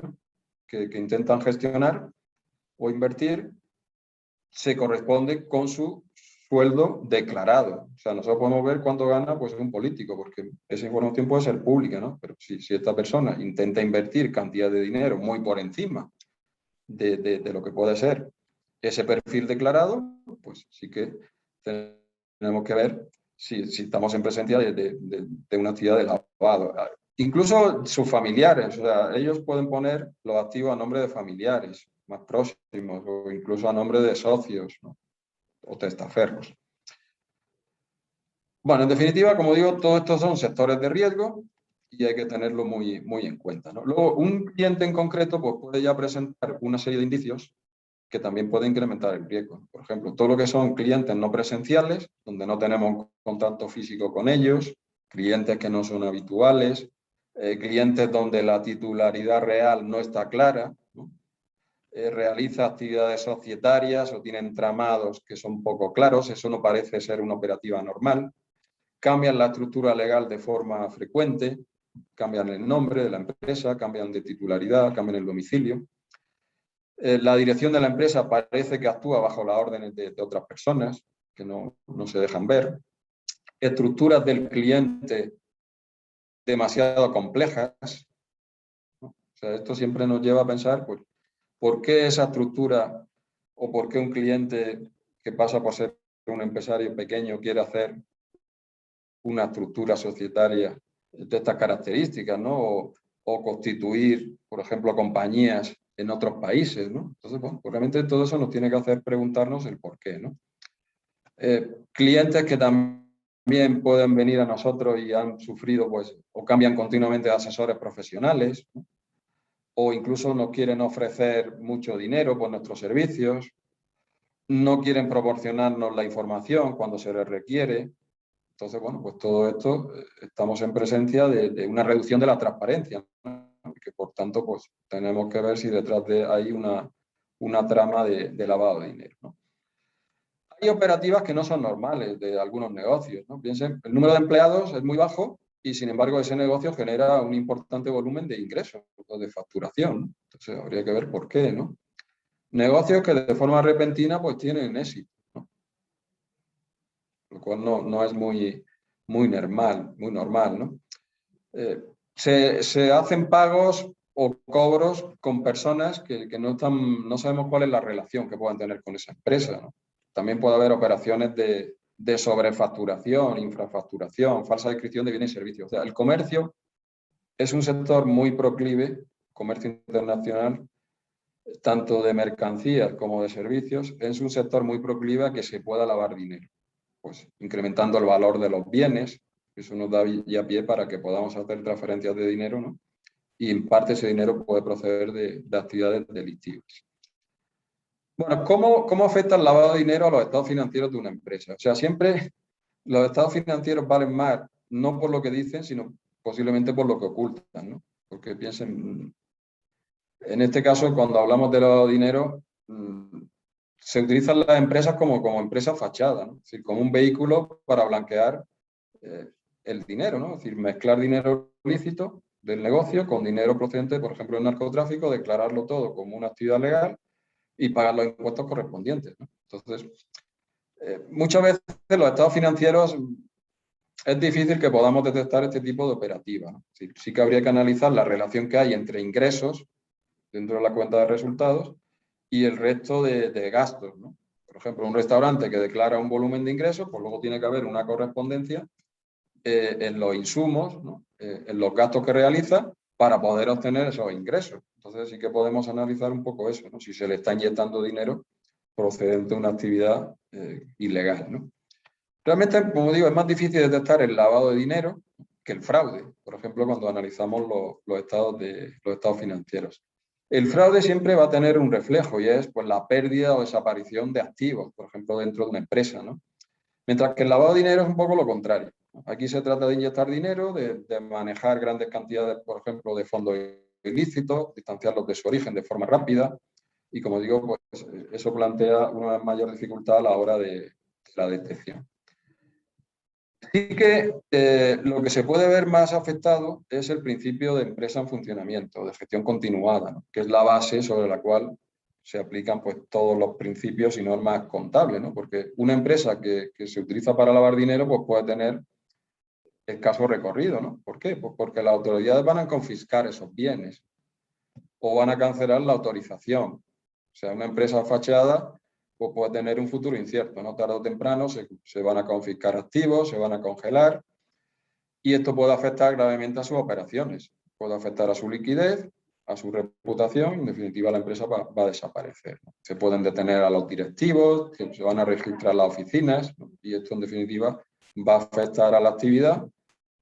que intentan gestionar o invertir se corresponde con su sueldo declarado. O sea, nosotros podemos ver cuánto gana, pues, un político, porque esa información puede ser pública, ¿no? Pero si esta persona intenta invertir cantidad de dinero muy por encima de lo que puede ser ese perfil declarado, pues sí que tenemos que ver si estamos en presencia de una actividad de lavado. Incluso sus familiares, o sea, ellos pueden poner los activos a nombre de familiares más próximos o incluso a nombre de socios, ¿no?, o testaferros. Bueno, en definitiva, como digo, todos estos son sectores de riesgo y hay que tenerlo muy, muy en cuenta, ¿no? Luego, un cliente en concreto, pues, puede ya presentar una serie de indicios que también puede incrementar el riesgo. Por ejemplo, todo lo que son clientes no presenciales, donde no tenemos contacto físico con ellos, clientes que no son habituales, clientes donde la titularidad real no está clara, ¿no?, realiza actividades societarias o tiene entramados que son poco claros, eso no parece ser una operativa normal, cambian la estructura legal de forma frecuente, cambian el nombre de la empresa, cambian de titularidad, cambian el domicilio. La dirección de la empresa parece que actúa bajo las órdenes de otras personas que no se dejan ver. Estructuras del cliente demasiado complejas, ¿no? O sea, esto siempre nos lleva a pensar, pues, ¿por qué esa estructura o por qué un cliente que pasa por ser un empresario pequeño quiere hacer una estructura societaria de estas características, ¿no? O constituir, por ejemplo, compañías en otros países, ¿no? Entonces, bueno, pues realmente todo eso nos tiene que hacer preguntarnos el por qué, ¿no? Clientes que también pueden venir a nosotros y han sufrido, pues, o cambian continuamente de asesores profesionales, ¿no? O incluso nos quieren ofrecer mucho dinero por nuestros servicios, no quieren proporcionarnos la información cuando se les requiere. Entonces, bueno, pues todo esto estamos en presencia de una reducción de la transparencia, ¿no? Que por tanto, pues tenemos que ver si detrás de ahí una trama de lavado de dinero, ¿no? Hay operativas que no son normales de algunos negocios, ¿no? Piensen, el número de empleados es muy bajo y sin embargo ese negocio genera un importante volumen de ingresos o de facturación, ¿no? Entonces habría que ver por qué, ¿no? Negocios que de forma repentina pues tienen éxito, ¿no? Lo cual no es muy normal, ¿no? Se hacen pagos o cobros con personas que no sabemos cuál es la relación que puedan tener con esa empresa, ¿no? También puede haber operaciones de sobrefacturación, infrafacturación, falsa descripción de bienes y servicios. O sea, el comercio es un sector muy proclive, comercio internacional, tanto de mercancías como de servicios, es un sector muy proclive a que se pueda lavar dinero, pues incrementando el valor de los bienes. Eso nos da ya pie para que podamos hacer transferencias de dinero, ¿no? Y en parte ese dinero puede proceder de actividades delictivas. Bueno, ¿cómo afecta el lavado de dinero a los estados financieros de una empresa? O sea, siempre los estados financieros valen más, no por lo que dicen, sino posiblemente por lo que ocultan, ¿no? Porque piensen, en este caso, cuando hablamos de lavado de dinero, se utilizan las empresas como empresas fachadas, ¿no? Es decir, como un vehículo para blanquear el dinero, ¿no? Es decir, mezclar dinero lícito del negocio con dinero procedente, por ejemplo, del narcotráfico, declararlo todo como una actividad legal y pagar los impuestos correspondientes, ¿no? Entonces, muchas veces los estados financieros es difícil que podamos detectar este tipo de operativas, ¿no? Sí que habría que analizar la relación que hay entre ingresos dentro de la cuenta de resultados y el resto de gastos, ¿no? Por ejemplo, un restaurante que declara un volumen de ingresos, pues luego tiene que haber una correspondencia en los insumos, ¿no? En los gastos que realiza para poder obtener esos ingresos. Entonces sí que podemos analizar un poco eso, ¿no? Si se le está inyectando dinero procedente de una actividad ilegal, ¿no? Realmente, como digo, es más difícil detectar el lavado de dinero que el fraude, por ejemplo, cuando analizamos los estados financieros. El fraude siempre va a tener un reflejo y es, pues, la pérdida o desaparición de activos, por ejemplo, dentro de una empresa, ¿no? Mientras que el lavado de dinero es un poco lo contrario. Aquí se trata de inyectar dinero, de manejar grandes cantidades, por ejemplo, de fondos ilícitos, distanciarlos de su origen de forma rápida y, como digo, pues eso plantea una mayor dificultad a la hora de la detección. Sí que lo que se puede ver más afectado es el principio de empresa en funcionamiento, de gestión continuada, ¿no? Que es la base sobre la cual se aplican, pues, todos los principios y normas contables, ¿no? Porque una empresa que se utiliza para lavar dinero, pues puede tener escaso recorrido, ¿no? ¿Por qué? Pues porque las autoridades van a confiscar esos bienes o van a cancelar la autorización. O sea, una empresa fachada pues puede tener un futuro incierto, ¿no? Tarde o temprano se van a confiscar activos, se van a congelar y esto puede afectar gravemente a sus operaciones, puede afectar a su liquidez, a su reputación, en definitiva la empresa va a desaparecer, ¿no? Se pueden detener a los directivos, se van a registrar las oficinas, ¿no? Y esto en definitiva va a afectar a la actividad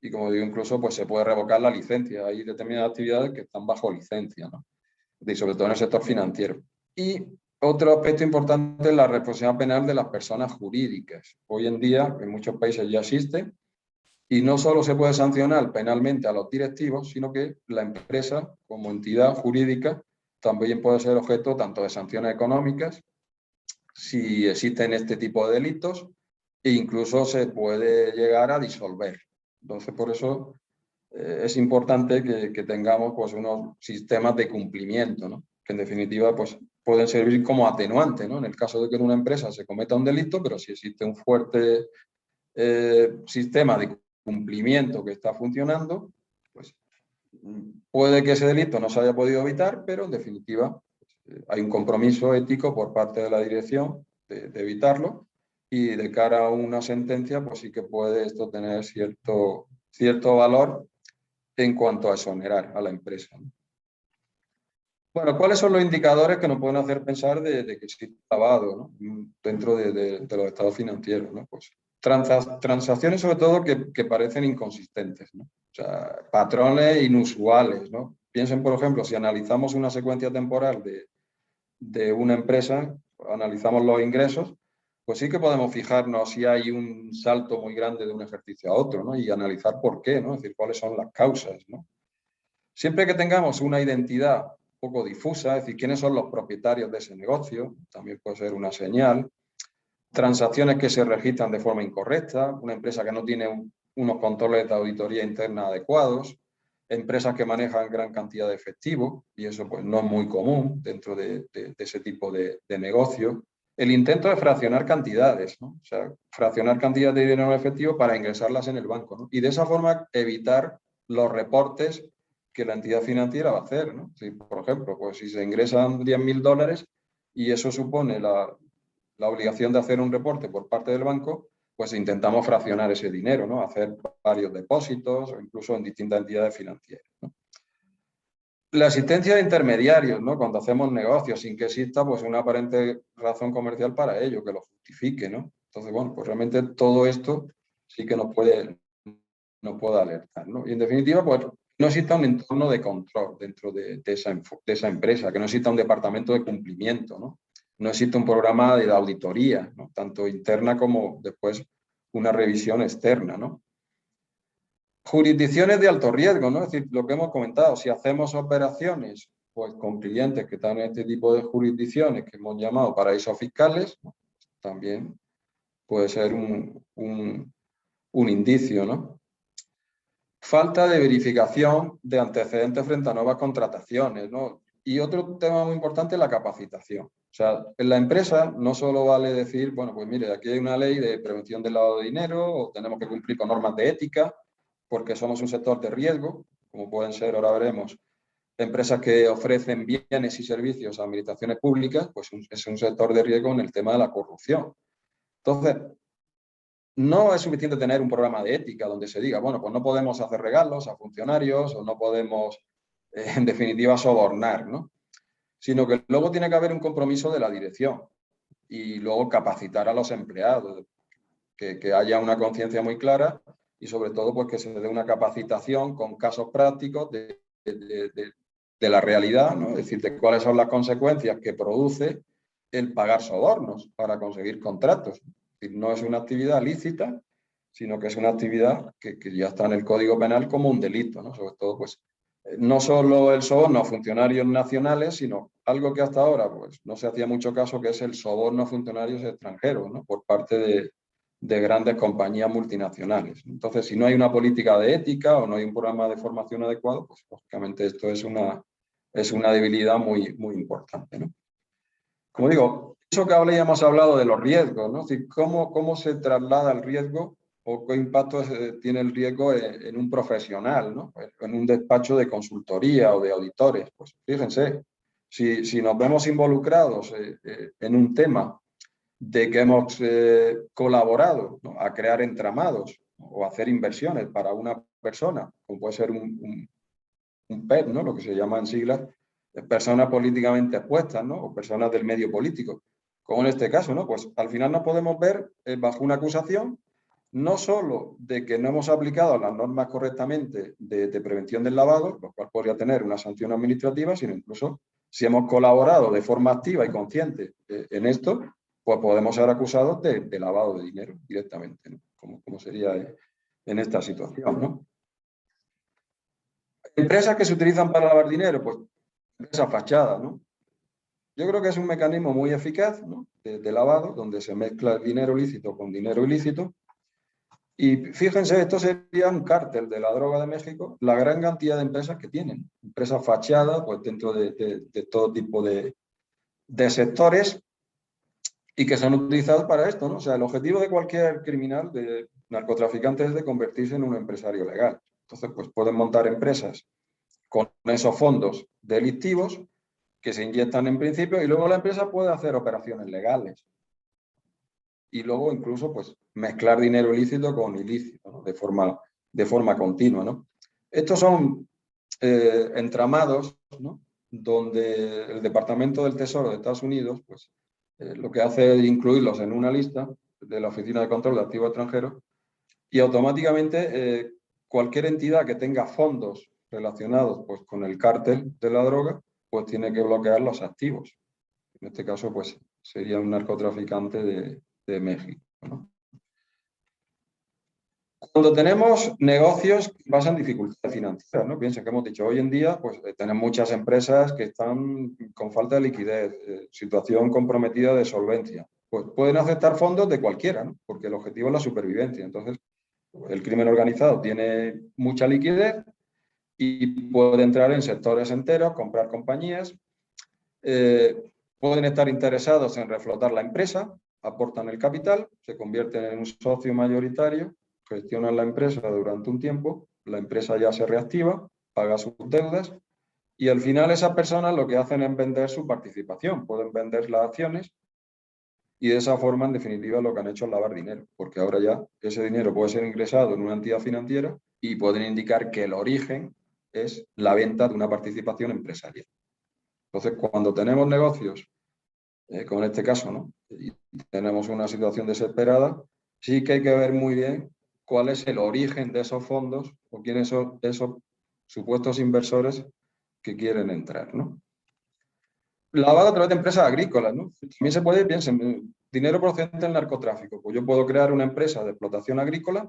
y, como digo, incluso pues se puede revocar la licencia. Hay determinadas actividades que están bajo licencia, ¿no? Y sobre todo en el sector financiero. Y otro aspecto importante es la responsabilidad penal de las personas jurídicas. Hoy en día en muchos países ya existe y no solo se puede sancionar penalmente a los directivos, sino que la empresa como entidad jurídica también puede ser objeto tanto de sanciones económicas si existen este tipo de delitos e incluso se puede llegar a disolver. Entonces, por eso es importante que tengamos, pues, unos sistemas de cumplimiento, ¿no? Que en definitiva pues, pueden servir como atenuante, ¿no? En el caso de que en una empresa se cometa un delito, pero si existe un fuerte sistema de cumplimiento que está funcionando, pues puede que ese delito no se haya podido evitar, pero en definitiva hay un compromiso ético por parte de la dirección de evitarlo y de cara a una sentencia, pues sí que puede esto tener cierto valor en cuanto a exonerar a la empresa, ¿no? Bueno, ¿cuáles son los indicadores que nos pueden hacer pensar de que existe lavado, ¿no? Dentro de los estados financieros, ¿no? Pues transacciones sobre todo que parecen inconsistentes, ¿no? O sea, patrones inusuales, ¿no? Piensen, por ejemplo, si analizamos una secuencia temporal de una empresa, analizamos los ingresos, pues sí que podemos fijarnos si hay un salto muy grande de un ejercicio a otro, ¿no? Y analizar por qué, ¿no? Es decir, cuáles son las causas, ¿no? Siempre que tengamos una identidad un poco difusa, es decir, quiénes son los propietarios de ese negocio, también puede ser una señal. Transacciones que se registran de forma incorrecta, una empresa que no tiene unos controles de auditoría interna adecuados, empresas que manejan gran cantidad de efectivo, y eso pues no es muy común dentro de ese tipo de negocio. El intento de fraccionar cantidades, ¿no? O sea, fraccionar cantidades de dinero en efectivo para ingresarlas en el banco, ¿no? Y de esa forma evitar los reportes que la entidad financiera va a hacer, ¿no? Si, por ejemplo, pues si se ingresan $10.000 y eso supone la obligación de hacer un reporte por parte del banco, pues intentamos fraccionar ese dinero, ¿no? Hacer varios depósitos o incluso en distintas entidades financieras, ¿no? La existencia de intermediarios, ¿no? Cuando hacemos negocios sin que exista pues una aparente razón comercial para ello, que lo justifique, ¿no? Entonces, bueno, pues realmente todo esto sí que nos puede alertar, ¿no? Y en definitiva, pues no exista un entorno de control dentro de esa empresa, que no exista un departamento de cumplimiento, ¿no? No existe un programa de auditoría, ¿no? Tanto interna como después una revisión externa, ¿no? Jurisdicciones de alto riesgo, ¿no? Es decir, lo que hemos comentado, si hacemos operaciones pues, con clientes que están en este tipo de jurisdicciones que hemos llamado paraísos fiscales, ¿no? También puede ser un indicio, ¿no? Falta de verificación de antecedentes frente a nuevas contrataciones, ¿no? Y otro tema muy importante es la capacitación. O sea, en la empresa no solo vale decir, bueno, pues mire, aquí hay una ley de prevención del lavado de dinero o tenemos que cumplir con normas de ética porque somos un sector de riesgo, como pueden ser, ahora veremos, empresas que ofrecen bienes y servicios a administraciones públicas, pues es un sector de riesgo en el tema de la corrupción. Entonces, no es suficiente tener un programa de ética donde se diga, bueno, pues no podemos hacer regalos a funcionarios o no podemos, en definitiva, sobornar, ¿no? Sino que luego tiene que haber un compromiso de la dirección y luego capacitar a los empleados, que haya una conciencia muy clara y sobre todo pues que se dé una capacitación con casos prácticos de la realidad, ¿no? Es decir, de cuáles son las consecuencias que produce el pagar sobornos para conseguir contratos. Es decir, no es una actividad lícita, sino que es una actividad que ya está en el Código Penal como un delito, ¿no? Sobre todo, pues, no solo el soborno a funcionarios nacionales, sino algo que hasta ahora pues, no se hacía mucho caso, que es el soborno a funcionarios extranjeros, ¿no? Por parte de grandes compañías multinacionales. Entonces, si no hay una política de ética o no hay un programa de formación adecuado, pues lógicamente esto es una debilidad muy, muy importante, ¿no? Como digo, eso que hemos hablado de los riesgos, ¿no? Es decir, ¿cómo se traslada el riesgo o qué impacto tiene el riesgo en un profesional, ¿no? En un despacho de consultoría o de auditores? Pues fíjense, si nos vemos involucrados en un tema de que hemos colaborado, ¿no? A crear entramados o hacer inversiones para una persona, como puede ser un PET, ¿no? Lo que se llama en siglas, personas políticamente expuestas, ¿no? O personas del medio político, como en este caso, ¿no? Pues al final nos podemos ver bajo una acusación no solo de que no hemos aplicado las normas correctamente de prevención del lavado, lo cual podría tener una sanción administrativa, sino incluso si hemos colaborado de forma activa y consciente en esto, pues podemos ser acusados de lavado de dinero directamente, ¿no? Como sería en esta situación, ¿no? Empresas que se utilizan para lavar dinero, pues empresas fachadas, ¿no? Yo creo que es un mecanismo muy eficaz, ¿no? de lavado, donde se mezcla el dinero lícito con dinero ilícito. Y fíjense, esto sería un cártel de la droga de México, la gran cantidad de empresas que tienen. Empresas fachadas, pues dentro de todo tipo de sectores y que son utilizados para esto, ¿no? O sea, el objetivo de cualquier criminal, de narcotraficante, es de convertirse en un empresario legal. Entonces, pues pueden montar empresas con esos fondos delictivos que se inyectan en principio y luego la empresa puede hacer operaciones legales. y luego incluso pues, mezclar dinero ilícito con ilícito, ¿no? de forma continua, ¿no? Estos son entramados, ¿no? Donde el Departamento del Tesoro de Estados Unidos pues, lo que hace es incluirlos en una lista de la Oficina de Control de Activos Extranjeros y automáticamente cualquier entidad que tenga fondos relacionados pues, con el cártel de la droga, pues tiene que bloquear los activos. En este caso, pues sería un narcotraficante de México, ¿no? Cuando tenemos negocios que pasan dificultades financieras, ¿no? Piensen que hemos dicho, hoy en día pues, tenemos muchas empresas que están con falta de liquidez, situación comprometida de solvencia. Pues pueden aceptar fondos de cualquiera, ¿no? Porque el objetivo es la supervivencia. Entonces, el crimen organizado tiene mucha liquidez y puede entrar en sectores enteros, comprar compañías, pueden estar interesados en reflotar la empresa, aportan el capital, se convierten en un socio mayoritario, gestionan la empresa durante un tiempo, la empresa ya se reactiva, paga sus deudas y al final esas personas lo que hacen es vender su participación, pueden vender las acciones y de esa forma, en definitiva, lo que han hecho es lavar dinero, porque ahora ya ese dinero puede ser ingresado en una entidad financiera y pueden indicar que el origen es la venta de una participación empresarial. Entonces, cuando tenemos negocios, como en este caso, ¿no? Y tenemos una situación desesperada, sí que hay que ver muy bien cuál es el origen de esos fondos o quiénes son esos supuestos inversores que quieren entrar, ¿no? Lavado a través de empresas agrícolas, ¿no? También se puede, piensen, dinero procedente del narcotráfico. Pues yo puedo crear una empresa de explotación agrícola,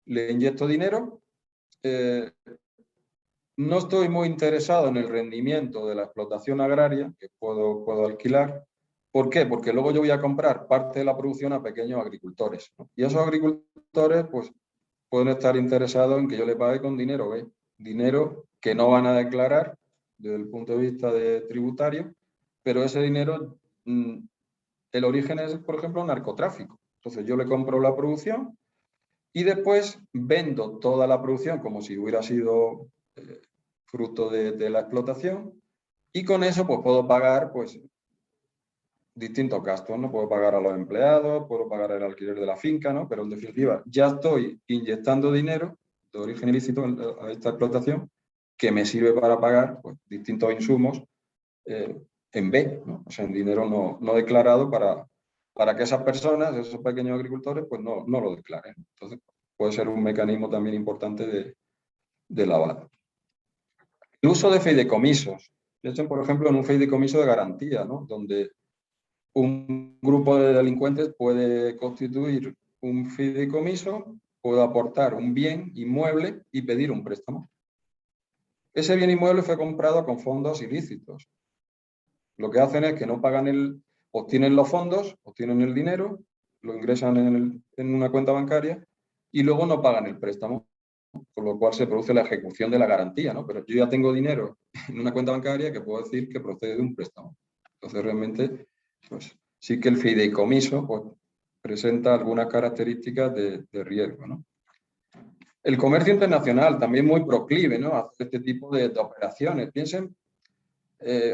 le inyecto dinero, no estoy muy interesado en el rendimiento de la explotación agraria, que puedo alquilar. ¿Por qué? Porque luego yo voy a comprar parte de la producción a pequeños agricultores, ¿no? Y esos agricultores pues, pueden estar interesados en que yo les pague con dinero, ¿ves? Dinero que no van a declarar desde el punto de vista tributario, pero ese dinero, el origen es, por ejemplo, narcotráfico. Entonces yo le compro la producción y después vendo toda la producción como si hubiera sido fruto de la explotación y con eso pues puedo pagar pues distintos gastos, ¿no? Puedo pagar a los empleados, puedo pagar el alquiler de la finca, ¿no? Pero en definitiva ya estoy inyectando dinero de origen ilícito a esta explotación que me sirve para pagar pues, distintos insumos en B, ¿no? O sea, en dinero no declarado para que esas personas, esos pequeños agricultores, pues no lo declaren. Entonces, puede ser un mecanismo también importante de lavado. El uso de fideicomisos. Piensen, por ejemplo, en un fideicomiso de garantía, ¿no? Donde un grupo de delincuentes puede constituir un fideicomiso, puede aportar un bien inmueble y pedir un préstamo. Ese bien inmueble fue comprado con fondos ilícitos. Lo que hacen es que no pagan obtienen los fondos, obtienen el dinero, lo ingresan en una cuenta bancaria y luego no pagan el préstamo, con lo cual se produce la ejecución de la garantía, ¿no? Pero yo ya tengo dinero en una cuenta bancaria que puedo decir que procede de un préstamo. Entonces, realmente, pues sí que el fideicomiso pues, presenta algunas características de riesgo, ¿no? El comercio internacional también muy proclive, ¿no? A hacer este tipo de operaciones. Piensen,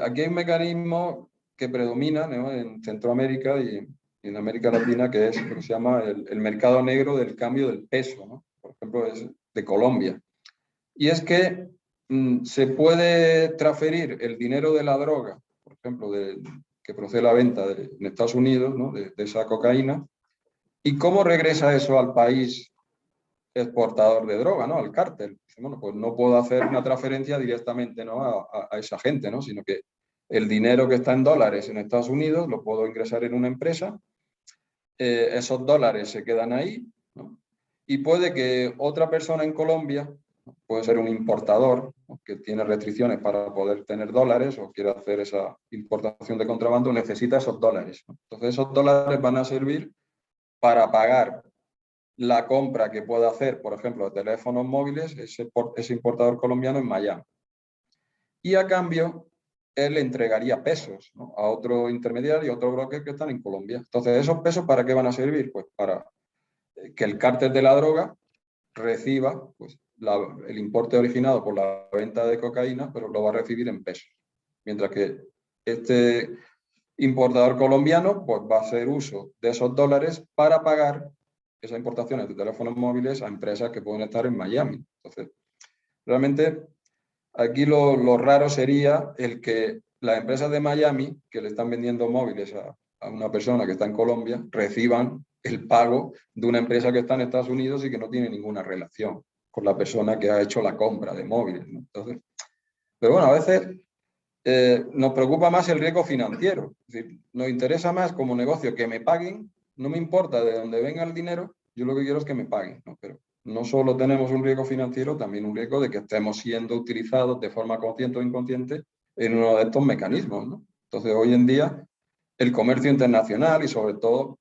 aquí hay un mecanismo que predomina, ¿no? En Centroamérica y en América Latina, que es lo que se llama el mercado negro del cambio del peso, ¿no? Por ejemplo, es de Colombia. Y es que se puede transferir el dinero de la droga, por ejemplo, que procede de la venta en Estados Unidos, ¿no? de esa cocaína, y cómo regresa eso al país exportador de droga, ¿no? Al cártel. Bueno, pues no puedo hacer una transferencia directamente, ¿no? a esa gente, ¿no? Sino que el dinero que está en dólares en Estados Unidos lo puedo ingresar en una empresa, esos dólares se quedan ahí, ¿no? Y puede que otra persona en Colombia, puede ser un importador, ¿no? Que tiene restricciones para poder tener dólares o quiere hacer esa importación de contrabando, necesita esos dólares, ¿no? Entonces esos dólares van a servir para pagar la compra que pueda hacer, por ejemplo, de teléfonos móviles, ese importador colombiano en Miami. Y a cambio, él le entregaría pesos, ¿no? A otro intermediario, a otro broker que están en Colombia. Entonces, ¿esos pesos para qué van a servir? Pues para que el cártel de la droga reciba pues, el importe originado por la venta de cocaína, pero lo va a recibir en pesos. Mientras que este importador colombiano pues va a hacer uso de esos dólares para pagar esas importaciones de teléfonos móviles a empresas que pueden estar en Miami. Entonces, realmente aquí lo raro sería el que las empresas de Miami que le están vendiendo móviles a una persona que está en Colombia reciban el pago de una empresa que está en Estados Unidos y que no tiene ninguna relación con la persona que ha hecho la compra de móviles, ¿no? Entonces, pero bueno, a veces nos preocupa más el riesgo financiero. Es decir, nos interesa más como negocio que me paguen, no me importa de dónde venga el dinero, yo lo que quiero es que me paguen, ¿no? Pero no solo tenemos un riesgo financiero, también un riesgo de que estemos siendo utilizados de forma consciente o inconsciente en uno de estos mecanismos, ¿no? Entonces, hoy en día, el comercio internacional y sobre todo,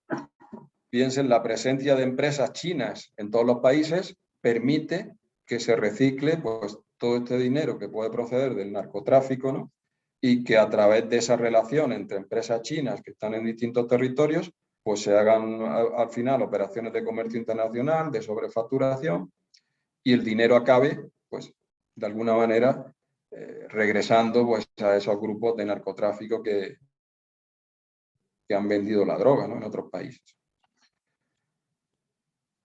piensen, la presencia de empresas chinas en todos los países permite que se recicle pues, todo este dinero que puede proceder del narcotráfico, ¿no? Y que a través de esa relación entre empresas chinas que están en distintos territorios, pues se hagan al final operaciones de comercio internacional, de sobrefacturación, y el dinero acabe, pues, de alguna manera, regresando pues, a esos grupos de narcotráfico que han vendido la droga, ¿no? En otros países.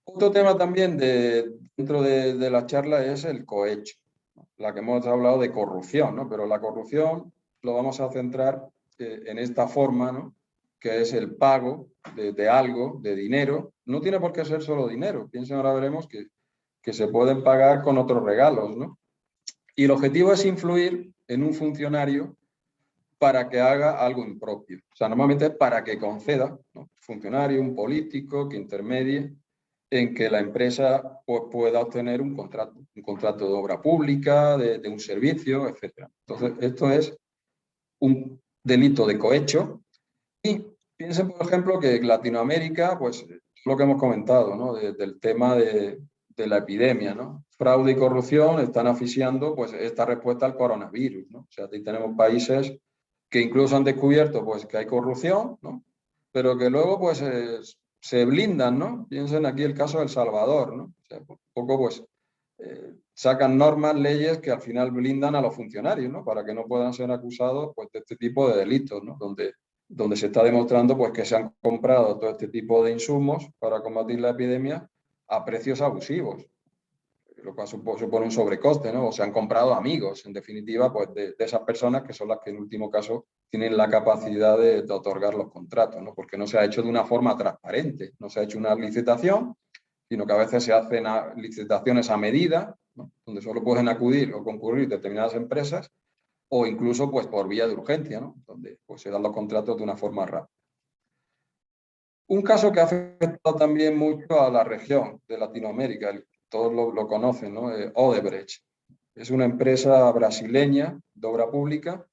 Otro tema también dentro de la charla es el cohecho, ¿no? La que hemos hablado de corrupción, ¿no? Pero la corrupción lo vamos a centrar en esta forma, ¿no? Que es el pago de algo, de dinero. No tiene por qué ser solo dinero. Piensen, ahora veremos que se pueden pagar con otros regalos, ¿no? Y el objetivo es influir en un funcionario para que haga algo impropio. O sea, normalmente es para que conceda, ¿no? Un funcionario, un político, que intermedie en que la empresa pues, pueda obtener un contrato de obra pública, de un servicio, etc. Entonces, esto es un delito de cohecho. Y piensen, por ejemplo, que en Latinoamérica, pues lo que hemos comentado, ¿no? Del tema de la epidemia, ¿no? Fraude y corrupción están asfixiando pues, esta respuesta al coronavirus, ¿no? O sea, aquí tenemos países que incluso han descubierto pues, que hay corrupción, ¿no? Pero que luego pues, se blindan, ¿no? Piensen aquí el caso de El Salvador, ¿no? O sea, un poco pues sacan normas, leyes que al final blindan a los funcionarios, ¿no? Para que no puedan ser acusados pues, de este tipo de delitos, ¿no? Donde se está demostrando pues, que se han comprado todo este tipo de insumos para combatir la epidemia a precios abusivos, lo cual supone un sobrecoste, ¿no? O se han comprado amigos, en definitiva, pues de esas personas que son las que en último caso tienen la capacidad de otorgar los contratos, ¿no? Porque no se ha hecho de una forma transparente, no se ha hecho una licitación, sino que a veces se hacen licitaciones a medida, ¿no? Donde solo pueden acudir o concurrir determinadas empresas, o incluso pues, por vía de urgencia, ¿no? Donde pues, se dan los contratos de una forma rápida. Un caso que ha afectado también mucho a la región de Latinoamérica, todos lo conocen, ¿no? Odebrecht. Es una empresa brasileña de obra pública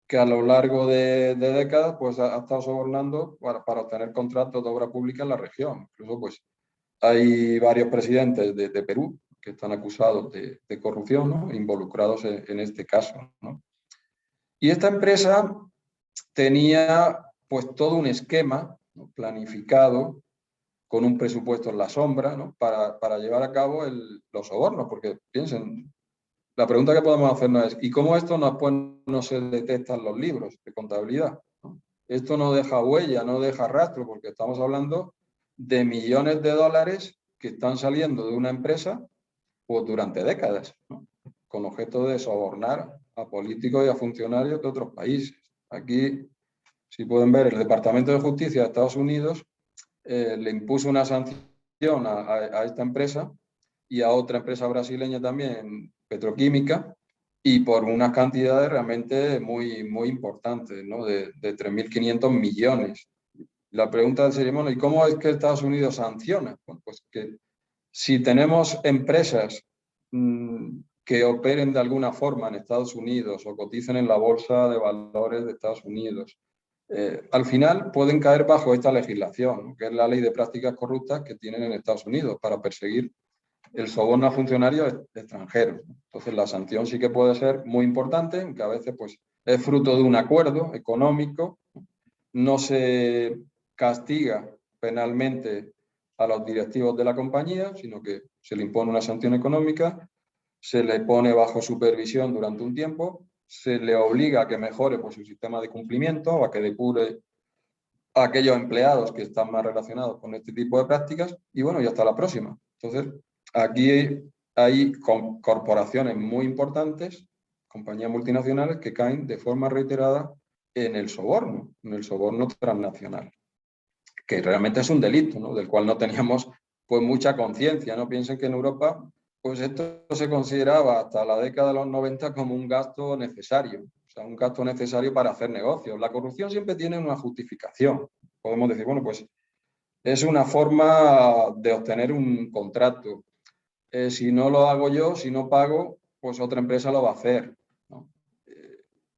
que a lo largo de décadas pues, ha estado sobornando para obtener contratos de obra pública en la región. Incluso pues, hay varios presidentes de Perú que están acusados de corrupción, ¿no? Involucrados en este caso, ¿no? Y esta empresa tenía pues todo un esquema, ¿no? Planificado con un presupuesto en la sombra, ¿no? Para llevar a cabo los sobornos, porque piensen, la pregunta que podemos hacernos es, ¿y cómo esto no se detecta en los libros de contabilidad, ¿no? Esto no deja huella, no deja rastro, porque estamos hablando de millones de dólares que están saliendo de una empresa pues, durante décadas, ¿no? Con objeto de sobornar a políticos y a funcionarios de otros países. Aquí, si pueden ver, el Departamento de Justicia de Estados Unidos le impuso una sanción a esta empresa y a otra empresa brasileña también, petroquímica, y por unas cantidades realmente muy, muy importantes, ¿no? De 3.500 millones. La pregunta sería, bueno, ¿y cómo es que Estados Unidos sanciona? Bueno, pues que si tenemos empresas que operen de alguna forma en Estados Unidos o coticen en la Bolsa de Valores de Estados Unidos, al final pueden caer bajo esta legislación, ¿no? Que es la ley de prácticas corruptas que tienen en Estados Unidos para perseguir el soborno a funcionarios extranjeros. Entonces la sanción sí que puede ser muy importante, aunque a veces pues, es fruto de un acuerdo económico, no se castiga penalmente a los directivos de la compañía, sino que se le impone una sanción económica, se le pone bajo supervisión durante un tiempo se le obliga a que mejore pues, su sistema de cumplimiento o a que depure a aquellos empleados que están más relacionados con este tipo de prácticas y bueno, y hasta la próxima. Entonces, aquí hay corporaciones muy importantes, compañías multinacionales que caen de forma reiterada en el soborno transnacional, que realmente es un delito, ¿no? Del cual no teníamos pues mucha conciencia, ¿no? Piensen que en Europa pues esto se consideraba hasta la década de los 90 como un gasto necesario, o sea, un gasto necesario para hacer negocios. La corrupción siempre tiene una justificación. Podemos decir, bueno, pues es una forma de obtener un contrato. Si no lo hago yo, si no pago, pues otra empresa lo va a hacer, ¿no?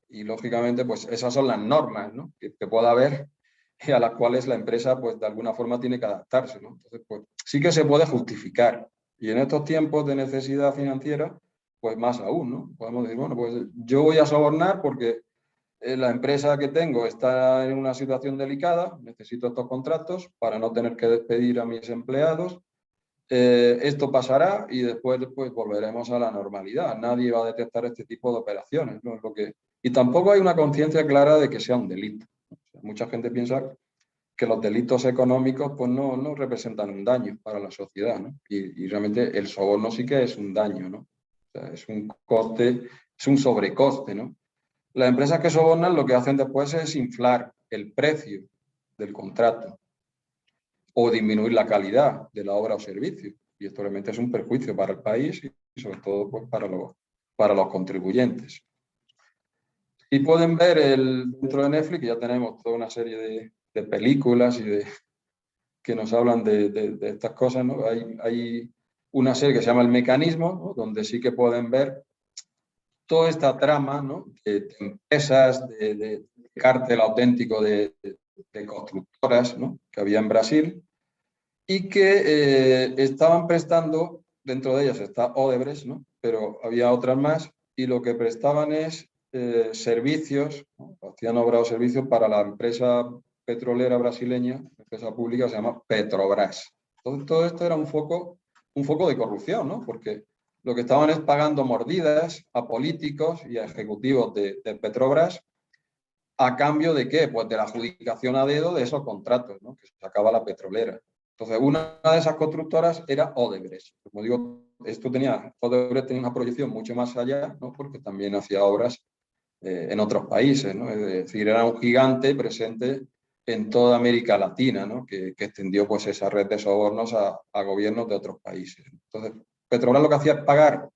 Y lógicamente, pues esas son las normas, ¿no? que pueda haber y a las cuales la empresa, pues de alguna forma tiene que adaptarse, ¿no? Entonces, pues sí que se puede justificar. Y en estos tiempos de necesidad financiera, pues más aún, ¿no? Podemos decir, bueno, pues yo voy a sobornar porque la empresa que tengo está en una situación delicada, necesito estos contratos para no tener que despedir a mis empleados. Esto pasará y después pues, volveremos a la normalidad. Nadie va a detectar este tipo de operaciones, ¿no? Es lo que... Y tampoco hay una conciencia clara de que sea un delito. O sea, mucha gente piensa que los delitos económicos pues, no representan un daño para la sociedad, ¿no? Y realmente el soborno sí que es un daño, ¿no? O sea, es un coste, es un sobrecoste, ¿no? Las empresas que sobornan lo que hacen después es inflar el precio del contrato o disminuir la calidad de la obra o servicio. Y esto realmente es un perjuicio para el país y sobre todo pues, para los contribuyentes. Y pueden ver dentro de Netflix, ya tenemos toda una serie de películas que nos hablan de estas cosas, ¿no? Hay una serie que se llama El Mecanismo, ¿no? Donde sí que pueden ver toda esta trama, ¿no? de empresas, de cártel auténtico de constructoras, ¿no? Que había en Brasil y que estaban prestando, dentro de ellas está Odebrecht, ¿no? Pero había otras más y lo que prestaban es servicios, ¿no? Hacían obra o servicios para la empresa petrolera brasileña, la empresa pública se llama Petrobras. Entonces todo esto era un foco de corrupción, ¿no? Porque lo que estaban es pagando mordidas a políticos y a ejecutivos de Petrobras a cambio de qué? Pues de la adjudicación a dedo de esos contratos, ¿no? Que sacaba la petrolera. Entonces, una de esas constructoras era Odebrecht. Como digo, Odebrecht tenía una proyección mucho más allá, ¿no? Porque también hacía obras en otros países, ¿no? Es decir, era un gigante presente en toda América Latina, ¿no? Que extendió pues, esa red de sobornos a gobiernos de otros países. Entonces, Petrobras lo que hacía es pagar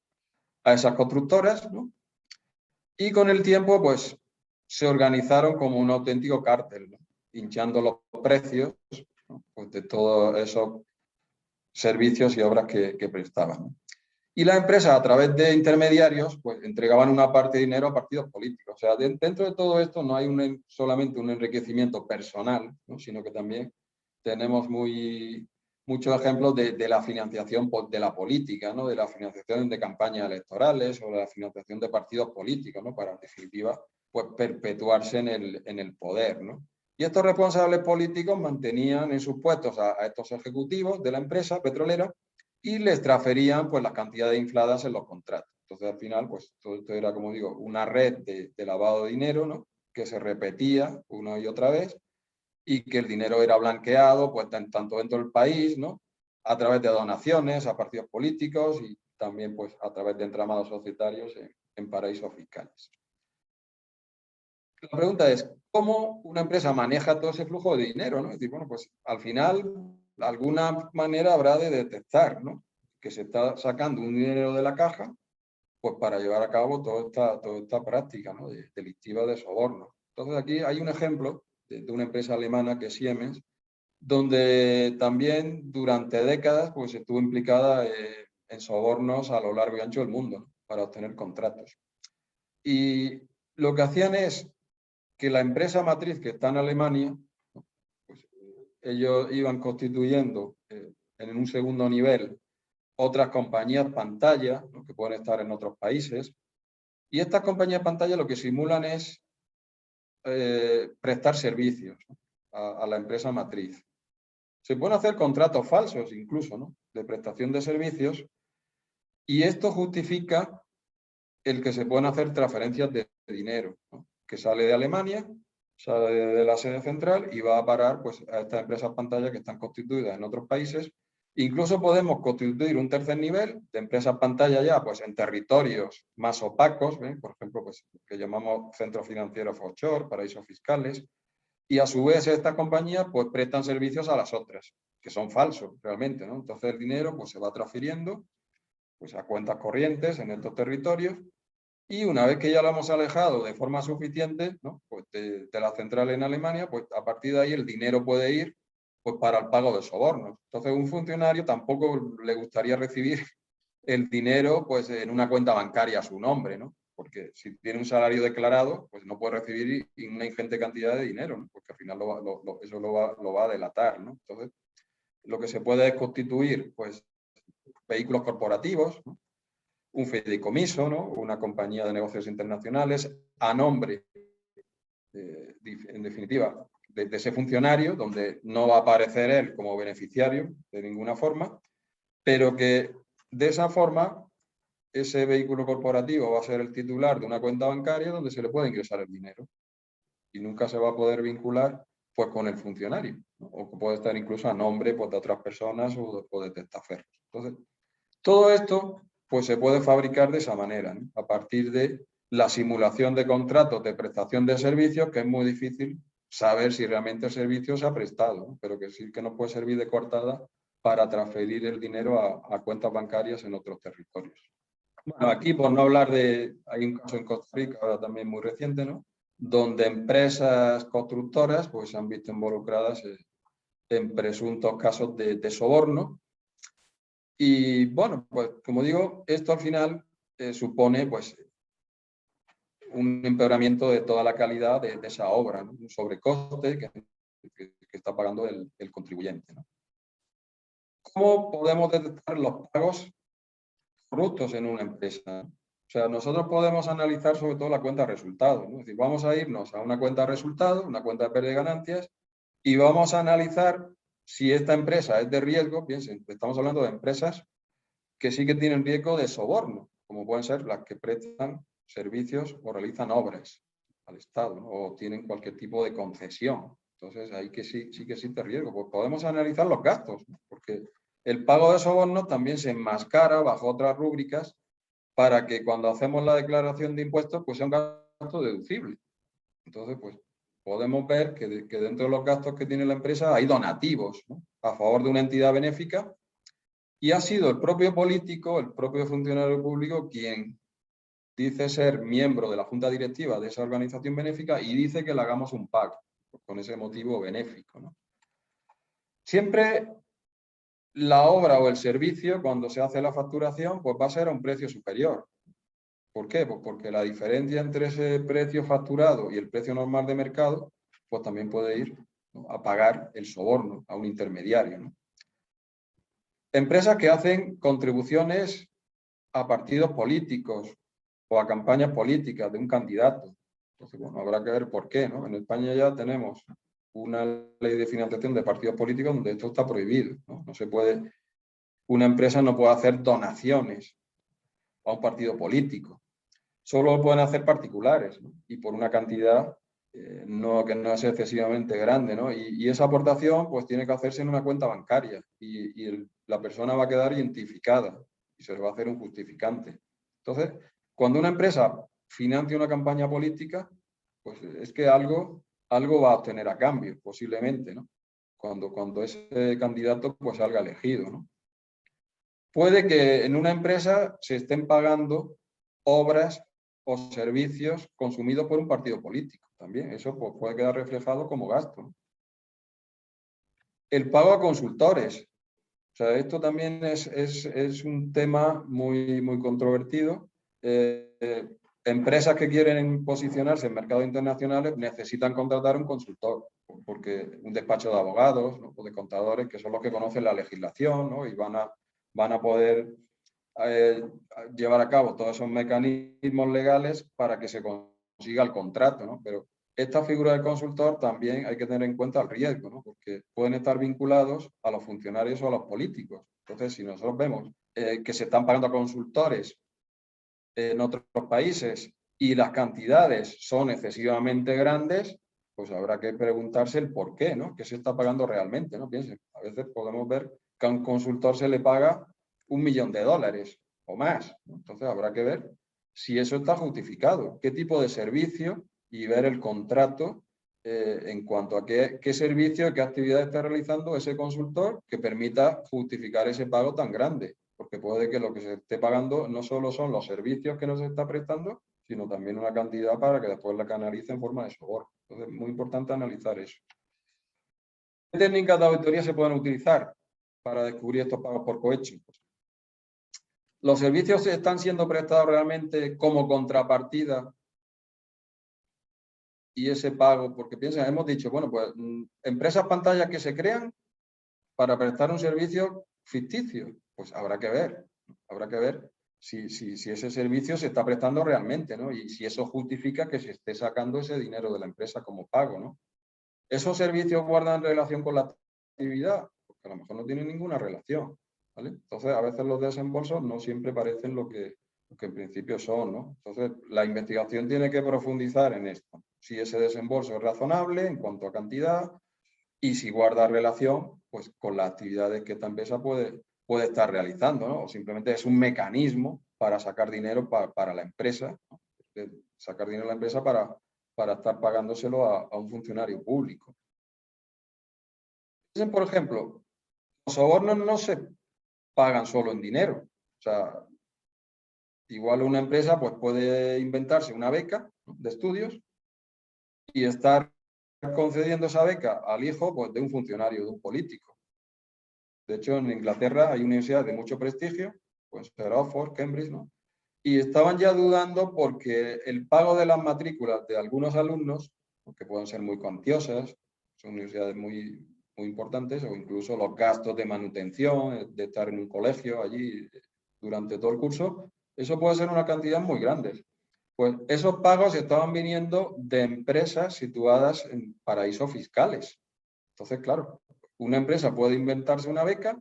a esas constructoras, ¿no? Y con el tiempo, pues, se organizaron como un auténtico cártel, ¿no? Hinchando los precios, ¿no? Pues de todos esos servicios y obras que prestaban, ¿no? Y las empresas, a través de intermediarios, pues entregaban una parte de dinero a partidos políticos. O sea, dentro de todo esto no hay solamente un enriquecimiento personal, ¿no? Sino que también tenemos muchos ejemplos de la financiación de la política, ¿no? De la financiación de campañas electorales o de la financiación de partidos políticos, ¿no? Para, en definitiva, pues, perpetuarse en el poder, ¿no? Y estos responsables políticos mantenían en sus puestos a estos ejecutivos de la empresa petrolera y les transferían pues, las cantidades infladas en los contratos. Entonces, al final, pues todo esto era, como digo, una red de lavado de dinero, ¿no? Que se repetía una y otra vez y que el dinero era blanqueado pues, tanto dentro del país, ¿no? A través de donaciones a partidos políticos y también pues, a través de entramados societarios en paraísos fiscales. La pregunta es, ¿cómo una empresa maneja todo ese flujo de dinero, ¿no? Es decir, bueno, pues al final, de alguna manera habrá de detectar, ¿no? Que se está sacando un dinero de la caja, pues para llevar a cabo toda esta práctica, ¿no? Delictiva de soborno. Entonces aquí hay un ejemplo de una empresa alemana que es Siemens, donde también durante décadas pues estuvo implicada en sobornos a lo largo y ancho del mundo, ¿no? Para obtener contratos. Y lo que hacían es que la empresa matriz que está en Alemania, pues, ellos iban constituyendo en un segundo nivel otras compañías pantalla, ¿no? Que pueden estar en otros países. Y estas compañías pantalla lo que simulan es prestar servicios, ¿no? a la empresa matriz. Se pueden hacer contratos falsos incluso, ¿no? De prestación de servicios y esto justifica el que se pueden hacer transferencias de dinero, ¿no? Que sale de Alemania, sale de la sede central y va a parar pues, a estas empresas pantalla que están constituidas en otros países. Incluso podemos constituir un tercer nivel de empresas pantalla ya pues, en territorios más opacos, ¿eh? Por ejemplo, pues, que llamamos centros financieros offshore, paraísos fiscales, y a su vez estas compañías pues, prestan servicios a las otras, que son falsos realmente, ¿no? Entonces el dinero pues, se va transfiriendo pues, a cuentas corrientes en estos territorios y una vez que ya lo hemos alejado de forma suficiente, ¿no? Pues de la central en Alemania, pues a partir de ahí el dinero puede ir pues, para el pago de sobornos. Entonces un funcionario tampoco le gustaría recibir el dinero pues, en una cuenta bancaria a su nombre, ¿no? Porque si tiene un salario declarado, pues no puede recibir una ingente cantidad de dinero, ¿no? Porque al final eso lo va a delatar, ¿no? Entonces, lo que se puede es constituir pues, vehículos corporativos, ¿no? Un fideicomiso, ¿no? Una compañía de negocios internacionales a nombre, en definitiva, de ese funcionario, donde no va a aparecer él como beneficiario de ninguna forma, pero que de esa forma ese vehículo corporativo va a ser el titular de una cuenta bancaria donde se le puede ingresar el dinero y nunca se va a poder vincular pues, con el funcionario, ¿no? O que puede estar incluso a nombre pues, de otras personas o de testaferros. Entonces, todo esto pues, se puede fabricar de esa manera, ¿no? A partir de la simulación de contratos de prestación de servicios, que es muy difícil saber si realmente el servicio se ha prestado, ¿no? Pero que sí que nos puede servir de coartada para transferir el dinero a cuentas bancarias en otros territorios. Bueno, aquí por no hablar de, hay un caso en Costa Rica ahora también muy reciente, ¿no? Donde empresas constructoras pues, se han visto involucradas en presuntos casos de soborno. Y bueno, pues como digo, esto al final supone pues, un empeoramiento de toda la calidad de esa obra, ¿no? Un sobrecoste que está pagando el contribuyente, ¿no? ¿Cómo podemos detectar los pagos corruptos en una empresa? O sea, nosotros podemos analizar sobre todo la cuenta de resultados, ¿no? Es decir, vamos a irnos a una cuenta de resultados, una cuenta de pérdida de ganancias, y vamos a analizar si esta empresa es de riesgo. Piensen, estamos hablando de empresas que sí que tienen riesgo de soborno, como pueden ser las que prestan servicios o realizan obras al Estado, ¿no? O tienen cualquier tipo de concesión. Entonces, ahí que sí que existe riesgo. Pues podemos analizar los gastos, ¿no? Porque el pago de soborno también se enmascara bajo otras rúbricas para que cuando hacemos la declaración de impuestos, pues sea un gasto deducible. Entonces, pues podemos ver que dentro de los gastos que tiene la empresa hay donativos, ¿no? A favor de una entidad benéfica. Y ha sido el propio político, el propio funcionario público, quien dice ser miembro de la junta directiva de esa organización benéfica y dice que le hagamos un pago con ese motivo benéfico, ¿no? Siempre la obra o el servicio, cuando se hace la facturación, pues va a ser a un precio superior. ¿Por qué? Pues porque la diferencia entre ese precio facturado y el precio normal de mercado, pues también puede ir, ¿no? A pagar el soborno a un intermediario, ¿no? Empresas que hacen contribuciones a partidos políticos o a campañas políticas de un candidato. Entonces, bueno, habrá que ver por qué, ¿no? En España ya tenemos una ley de financiación de partidos políticos donde esto está prohibido, ¿no? No se puede, una empresa no puede hacer donaciones a un partido político. Solo lo pueden hacer particulares, ¿no? Y por una cantidad que no es excesivamente grande, ¿no? Y esa aportación pues tiene que hacerse en una cuenta bancaria y la persona va a quedar identificada y se le va a hacer un justificante. Entonces, cuando una empresa financia una campaña política, pues es que algo va a obtener a cambio, posiblemente, ¿no? Cuando ese candidato pues salga elegido, ¿no? Puede que en una empresa se estén pagando obras o servicios consumidos por un partido político también. Eso pues, puede quedar reflejado como gasto, ¿no? El pago a consultores. O sea, esto también es un tema muy controvertido. Empresas que quieren posicionarse en mercados internacionales necesitan contratar un consultor, porque un despacho de abogados, ¿no? O de contadores, que son los que conocen la legislación, ¿no? Y van a poder llevar a cabo todos esos mecanismos legales para que se consiga el contrato, ¿no? Pero esta figura del consultor también hay que tener en cuenta el riesgo, ¿no? Porque pueden estar vinculados a los funcionarios o a los políticos. Entonces, si nosotros vemos que se están pagando a consultores en otros países y las cantidades son excesivamente grandes, pues habrá que preguntarse el por qué, ¿no? ¿Qué se está pagando realmente? ¿No? Piensen, a veces podemos ver que a un consultor se le paga $1.000.000 o más, ¿no? Entonces habrá que ver si eso está justificado, qué tipo de servicio y ver el contrato en cuanto a qué servicio, qué actividad está realizando ese consultor que permita justificar ese pago tan grande. Porque puede que lo que se esté pagando no solo son los servicios que nos está prestando, sino también una cantidad para que después la canalice en forma de soborno. Entonces, es muy importante analizar eso. ¿Qué técnicas de auditoría se pueden utilizar para descubrir estos pagos por cohecho? ¿Los servicios están siendo prestados realmente como contrapartida? Y ese pago, porque piensen, hemos dicho, bueno, pues empresas pantallas que se crean para prestar un servicio ficticio, pues habrá que ver si ese servicio se está prestando realmente, ¿no? Y si eso justifica que se esté sacando ese dinero de la empresa como pago, ¿no? ¿Esos servicios guardan relación con la actividad? Porque a lo mejor no tienen ninguna relación, ¿vale? Entonces, a veces los desembolsos no siempre parecen lo que en principio son, ¿no? Entonces, la investigación tiene que profundizar en esto. Si ese desembolso es razonable en cuanto a cantidad, y si guarda relación pues, con las actividades que esta empresa puede estar realizando, ¿no? O simplemente es un mecanismo para sacar dinero para la empresa, ¿no? Sacar dinero a la empresa para estar pagándoselo a un funcionario público. Por ejemplo, los sobornos no se pagan solo en dinero. O sea, igual una empresa pues, puede inventarse una beca de estudios y estar concediendo esa beca al hijo pues, de un funcionario, de un político. De hecho, en Inglaterra hay universidades de mucho prestigio, pues Oxford, Cambridge, ¿no? Y estaban ya dudando porque el pago de las matrículas de algunos alumnos, que pueden ser muy cuantiosas, son universidades muy importantes, o incluso los gastos de manutención, de estar en un colegio allí durante todo el curso, eso puede ser una cantidad muy grande. Pues esos pagos estaban viniendo de empresas situadas en paraísos fiscales. Entonces, claro, una empresa puede inventarse una beca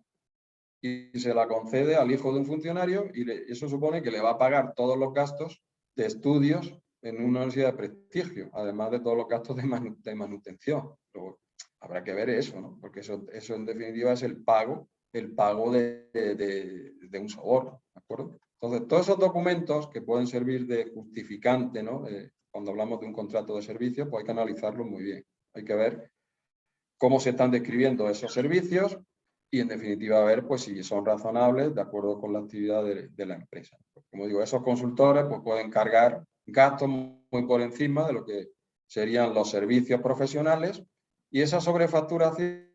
y se la concede al hijo de un funcionario y eso supone que le va a pagar todos los gastos de estudios en una universidad de prestigio, además de todos los gastos de manutención. Pero habrá que ver eso, ¿no? Porque eso en definitiva es el pago de un soborno, ¿de acuerdo? Entonces, todos esos documentos que pueden servir de justificante, ¿no? Cuando hablamos de un contrato de servicio, pues hay que analizarlos muy bien. Hay que ver cómo se están describiendo esos servicios y, en definitiva, ver pues, si son razonables de acuerdo con la actividad de la empresa. Como digo, esos consultores pues, pueden cargar gastos muy por encima de lo que serían los servicios profesionales y esa sobrefacturación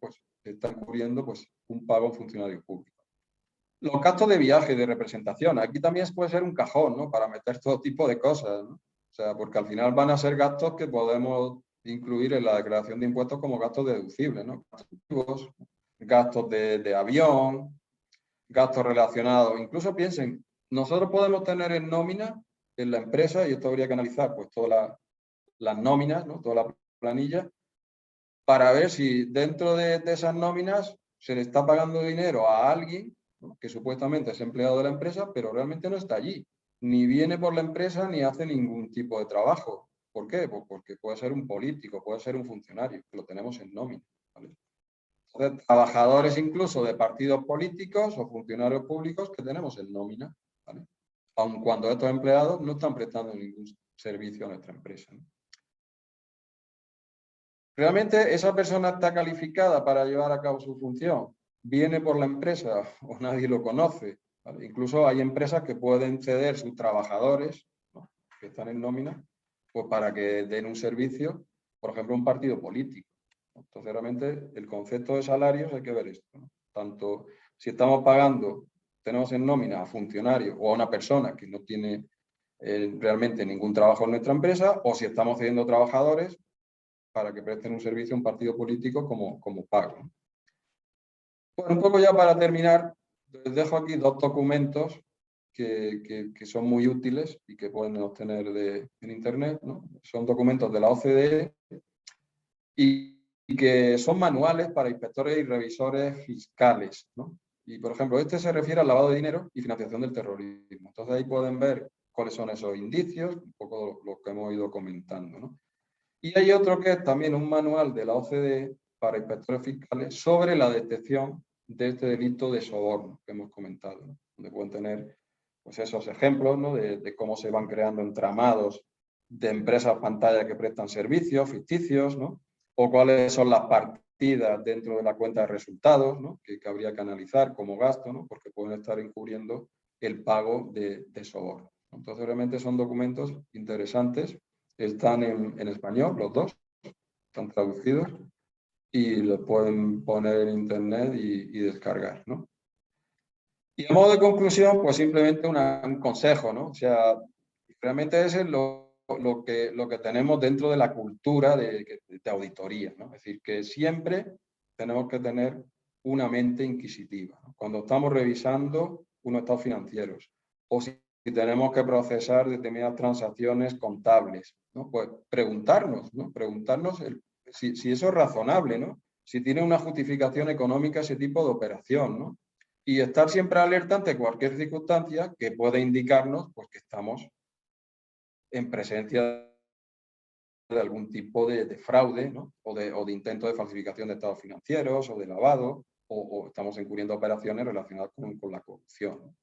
pues, están cubriendo pues, un pago a un funcionario público. Los gastos de viaje y de representación. Aquí también puede ser un cajón, ¿no? Para meter todo tipo de cosas, ¿no? O sea, porque al final van a ser gastos que podemos incluir en la declaración de impuestos como gastos deducibles, ¿no? Gastos de avión, gastos relacionados. Incluso piensen, nosotros podemos tener en nómina en la empresa, y esto habría que analizar, pues todas las nóminas, ¿no? Toda la planilla, para ver si dentro de esas nóminas se le está pagando dinero a alguien, ¿no? Que supuestamente es empleado de la empresa, pero realmente no está allí. Ni viene por la empresa ni hace ningún tipo de trabajo. ¿Por qué? Pues porque puede ser un político, puede ser un funcionario, que lo tenemos en nómina, ¿vale? Entonces, trabajadores incluso de partidos políticos o funcionarios públicos que tenemos en nómina, ¿vale? Aun cuando estos empleados no están prestando ningún servicio a nuestra empresa, ¿no? ¿Realmente esa persona está calificada para llevar a cabo su función? ¿Viene por la empresa o nadie lo conoce? ¿Vale? Incluso hay empresas que pueden ceder sus trabajadores, ¿no? Que están en nómina, pues para que den un servicio, por ejemplo, a un partido político. Entonces, realmente, el concepto de salarios hay que ver esto, ¿no? Tanto si estamos pagando, tenemos en nómina a funcionarios o a una persona que no tiene realmente ningún trabajo en nuestra empresa, o si estamos cediendo trabajadores para que presten un servicio a un partido político como pago. Bueno, un poco ya para terminar, les dejo aquí dos documentos que son muy útiles y que pueden obtener en Internet, ¿no? Son documentos de la OCDE y que son manuales para inspectores y revisores fiscales, ¿no? Y, por ejemplo, este se refiere al lavado de dinero y financiación del terrorismo. Entonces, ahí pueden ver cuáles son esos indicios, un poco lo que hemos ido comentando, ¿no? Y hay otro que es también un manual de la OCDE para inspectores fiscales sobre la detección de este delito de soborno que hemos comentado, ¿no? Donde pueden tener pues, esos ejemplos, ¿no? de cómo se van creando entramados de empresas pantalla que prestan servicios ficticios, ¿no? O cuáles son las partidas dentro de la cuenta de resultados, ¿no? que habría que analizar como gasto, ¿no? Porque pueden estar encubriendo el pago de soborno. Entonces, realmente son documentos interesantes. Están en español, los dos, están traducidos y los pueden poner en internet y descargar, ¿no? Y a modo de conclusión, pues simplemente un consejo, ¿no? O sea, realmente ese es lo que tenemos dentro de la cultura de auditoría, ¿no? Es decir, que siempre tenemos que tener una mente inquisitiva, ¿no? Cuando estamos revisando unos estados financieros o si tenemos que procesar determinadas transacciones contables, ¿no? Pues preguntarnos, ¿no? Preguntarnos si eso es razonable, ¿no? Si tiene una justificación económica ese tipo de operación, ¿no? Y estar siempre alerta ante cualquier circunstancia que pueda indicarnos pues, que estamos en presencia de algún tipo de fraude, ¿no? o de intento de falsificación de estados financieros o de lavado, o estamos incurriendo operaciones relacionadas con la corrupción, ¿no?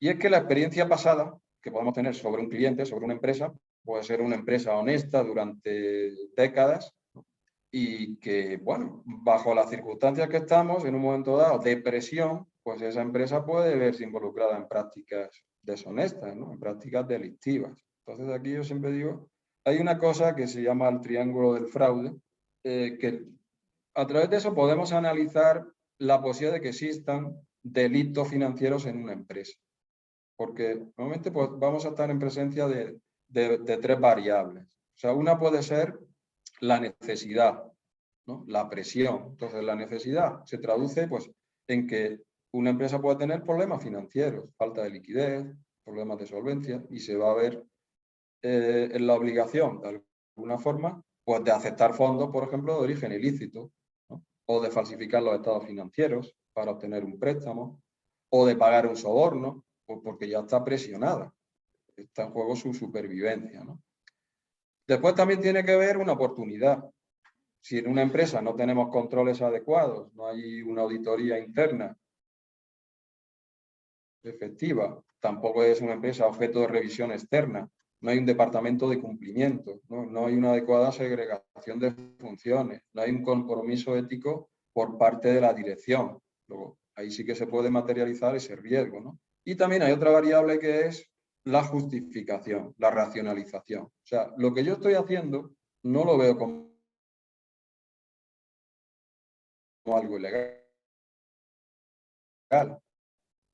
Y es que la experiencia pasada que podemos tener sobre un cliente, sobre una empresa, puede ser una empresa honesta durante décadas, ¿no? Y que, bueno, bajo las circunstancias que estamos, en un momento dado de presión, pues esa empresa puede verse involucrada en prácticas deshonestas, ¿no? En prácticas delictivas. Entonces aquí yo siempre digo, hay una cosa que se llama el triángulo del fraude, que a través de eso podemos analizar la posibilidad de que existan delitos financieros en una empresa. Porque normalmente pues, vamos a estar en presencia de tres variables. O sea, una puede ser la necesidad, ¿no? La presión. Entonces, la necesidad se traduce pues, en que una empresa puede tener problemas financieros, falta de liquidez, problemas de solvencia, y se va a ver en la obligación, de alguna forma, pues, de aceptar fondos, por ejemplo, de origen ilícito, ¿no? O de falsificar los estados financieros para obtener un préstamo, o de pagar un soborno, pues porque ya está presionada. Está en juego su supervivencia, ¿no? Después también tiene que ver una oportunidad. Si en una empresa no tenemos controles adecuados, no hay una auditoría interna efectiva, tampoco es una empresa objeto de revisión externa, no hay un departamento de cumplimiento, no hay una adecuada segregación de funciones, no hay un compromiso ético por parte de la dirección. Luego, ahí sí que se puede materializar ese riesgo, ¿no? Y también hay otra variable que es la justificación, la racionalización. O sea, lo que yo estoy haciendo no lo veo como algo ilegal,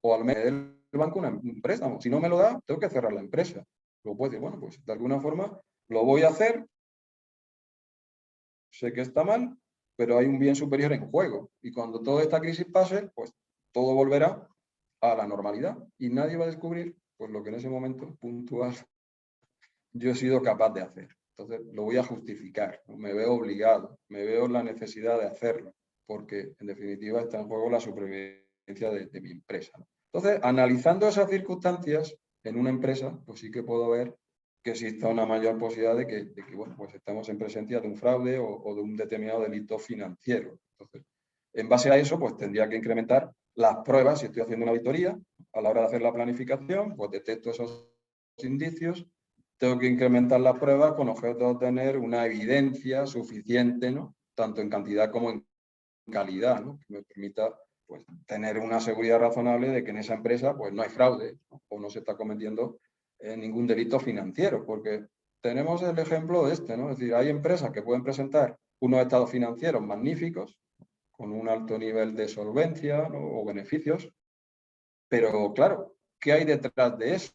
o al menos el banco un préstamo. Si no me lo da, tengo que cerrar la empresa. Luego puedo decir, bueno, pues de alguna forma lo voy a hacer, sé que está mal, pero hay un bien superior en juego. Y cuando toda esta crisis pase, pues todo volverá a la normalidad y nadie va a descubrir pues, lo que en ese momento puntual yo he sido capaz de hacer. Entonces lo voy a justificar, ¿no? Me veo obligado, me veo la necesidad de hacerlo, porque en definitiva está en juego la supervivencia de mi empresa, ¿no? Entonces, analizando esas circunstancias en una empresa, pues sí que puedo ver que exista una mayor posibilidad de que bueno, pues estamos en presencia de un fraude o de un determinado delito financiero. Entonces, en base a eso, pues tendría que incrementar las pruebas. Si estoy haciendo una auditoría, a la hora de hacer la planificación, pues detecto esos indicios, tengo que incrementar las pruebas con objeto de obtener una evidencia suficiente, ¿no? Tanto en cantidad como en calidad, ¿no? Que me permita pues, tener una seguridad razonable de que en esa empresa pues, no hay fraude, ¿no? O no se está cometiendo ningún delito financiero, porque tenemos el ejemplo de este, ¿no? Es decir, hay empresas que pueden presentar unos estados financieros magníficos, con un alto nivel de solvencia, ¿no? O beneficios, pero claro, ¿qué hay detrás de eso?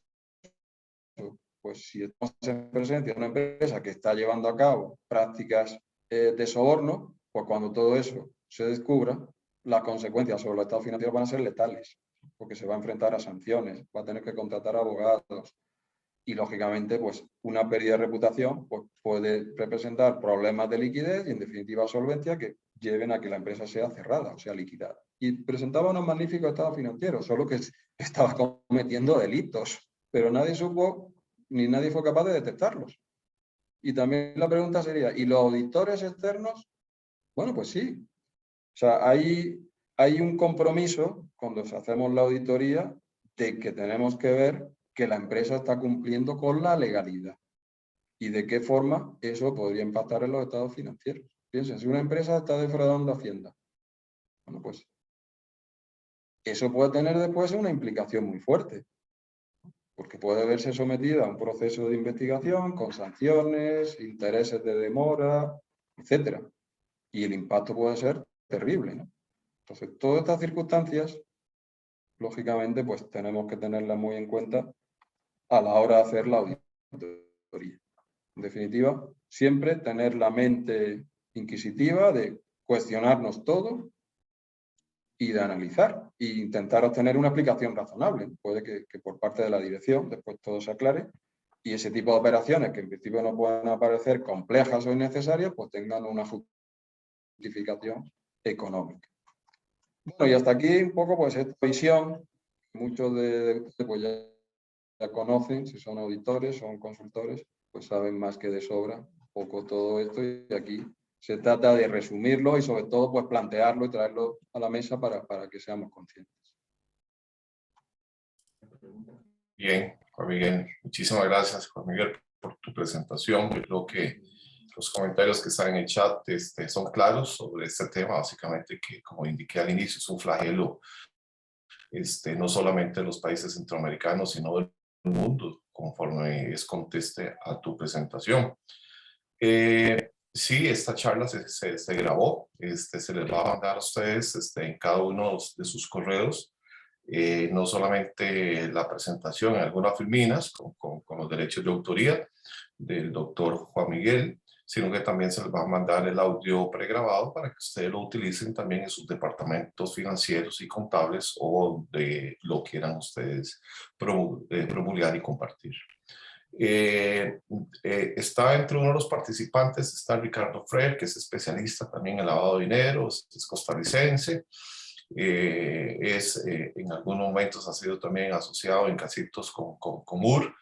Pues si estamos en presencia de una empresa que está llevando a cabo prácticas de soborno, pues cuando todo eso se descubra, las consecuencias sobre los estados financieros van a ser letales, porque se va a enfrentar a sanciones, va a tener que contratar abogados y, lógicamente, pues una pérdida de reputación pues, puede representar problemas de liquidez y, en definitiva, solvencia que lleven a que la empresa sea cerrada, o sea, liquidada. Y presentaba unos magníficos estados financieros, solo que estaba cometiendo delitos, pero nadie supo, ni nadie fue capaz de detectarlos. Y también la pregunta sería, ¿y los auditores externos? Bueno, pues sí. O sea, hay un compromiso cuando hacemos la auditoría de que tenemos que ver que la empresa está cumpliendo con la legalidad y de qué forma eso podría impactar en los estados financieros. Piensen, si una empresa está defraudando a Hacienda, bueno, pues eso puede tener después una implicación muy fuerte, porque puede verse sometida a un proceso de investigación con sanciones, intereses de demora, etcétera. Y el impacto puede ser terrible, ¿no? Entonces, todas estas circunstancias, lógicamente, pues tenemos que tenerlas muy en cuenta a la hora de hacer la auditoría. En definitiva, siempre tener la mente inquisitiva de cuestionarnos todo y de analizar e intentar obtener una aplicación razonable. Puede que por parte de la dirección después todo se aclare y ese tipo de operaciones que en principio no puedan parecer complejas o innecesarias, pues tengan una justificación económica. Bueno, y hasta aquí un poco pues esta visión. Muchos de ustedes pues ya conocen, si son auditores, son consultores, pues saben más que de sobra un poco todo esto y aquí se trata de resumirlo y sobre todo pues plantearlo y traerlo a la mesa para que seamos conscientes. Bien, Juan Miguel, muchísimas gracias, Juan Miguel, por tu presentación. Yo creo que los comentarios que están en el chat son claros sobre este tema, básicamente que, como indiqué al inicio, es un flagelo no solamente de los países centroamericanos, sino del mundo, conforme es conteste a tu presentación. Sí, esta charla se grabó, se les va a mandar a ustedes en cada uno de sus correos, no solamente la presentación en algunas filminas con los derechos de autoría del doctor Juan Miguel, sino que también se les va a mandar el audio pregrabado para que ustedes lo utilicen también en sus departamentos financieros y contables o de lo que quieran ustedes promulgar y compartir. Está entre uno de los participantes, está Ricardo Freire, que es especialista también en lavado de dinero, es costarricense, en algunos momentos ha sido también asociado en casitos con MUR.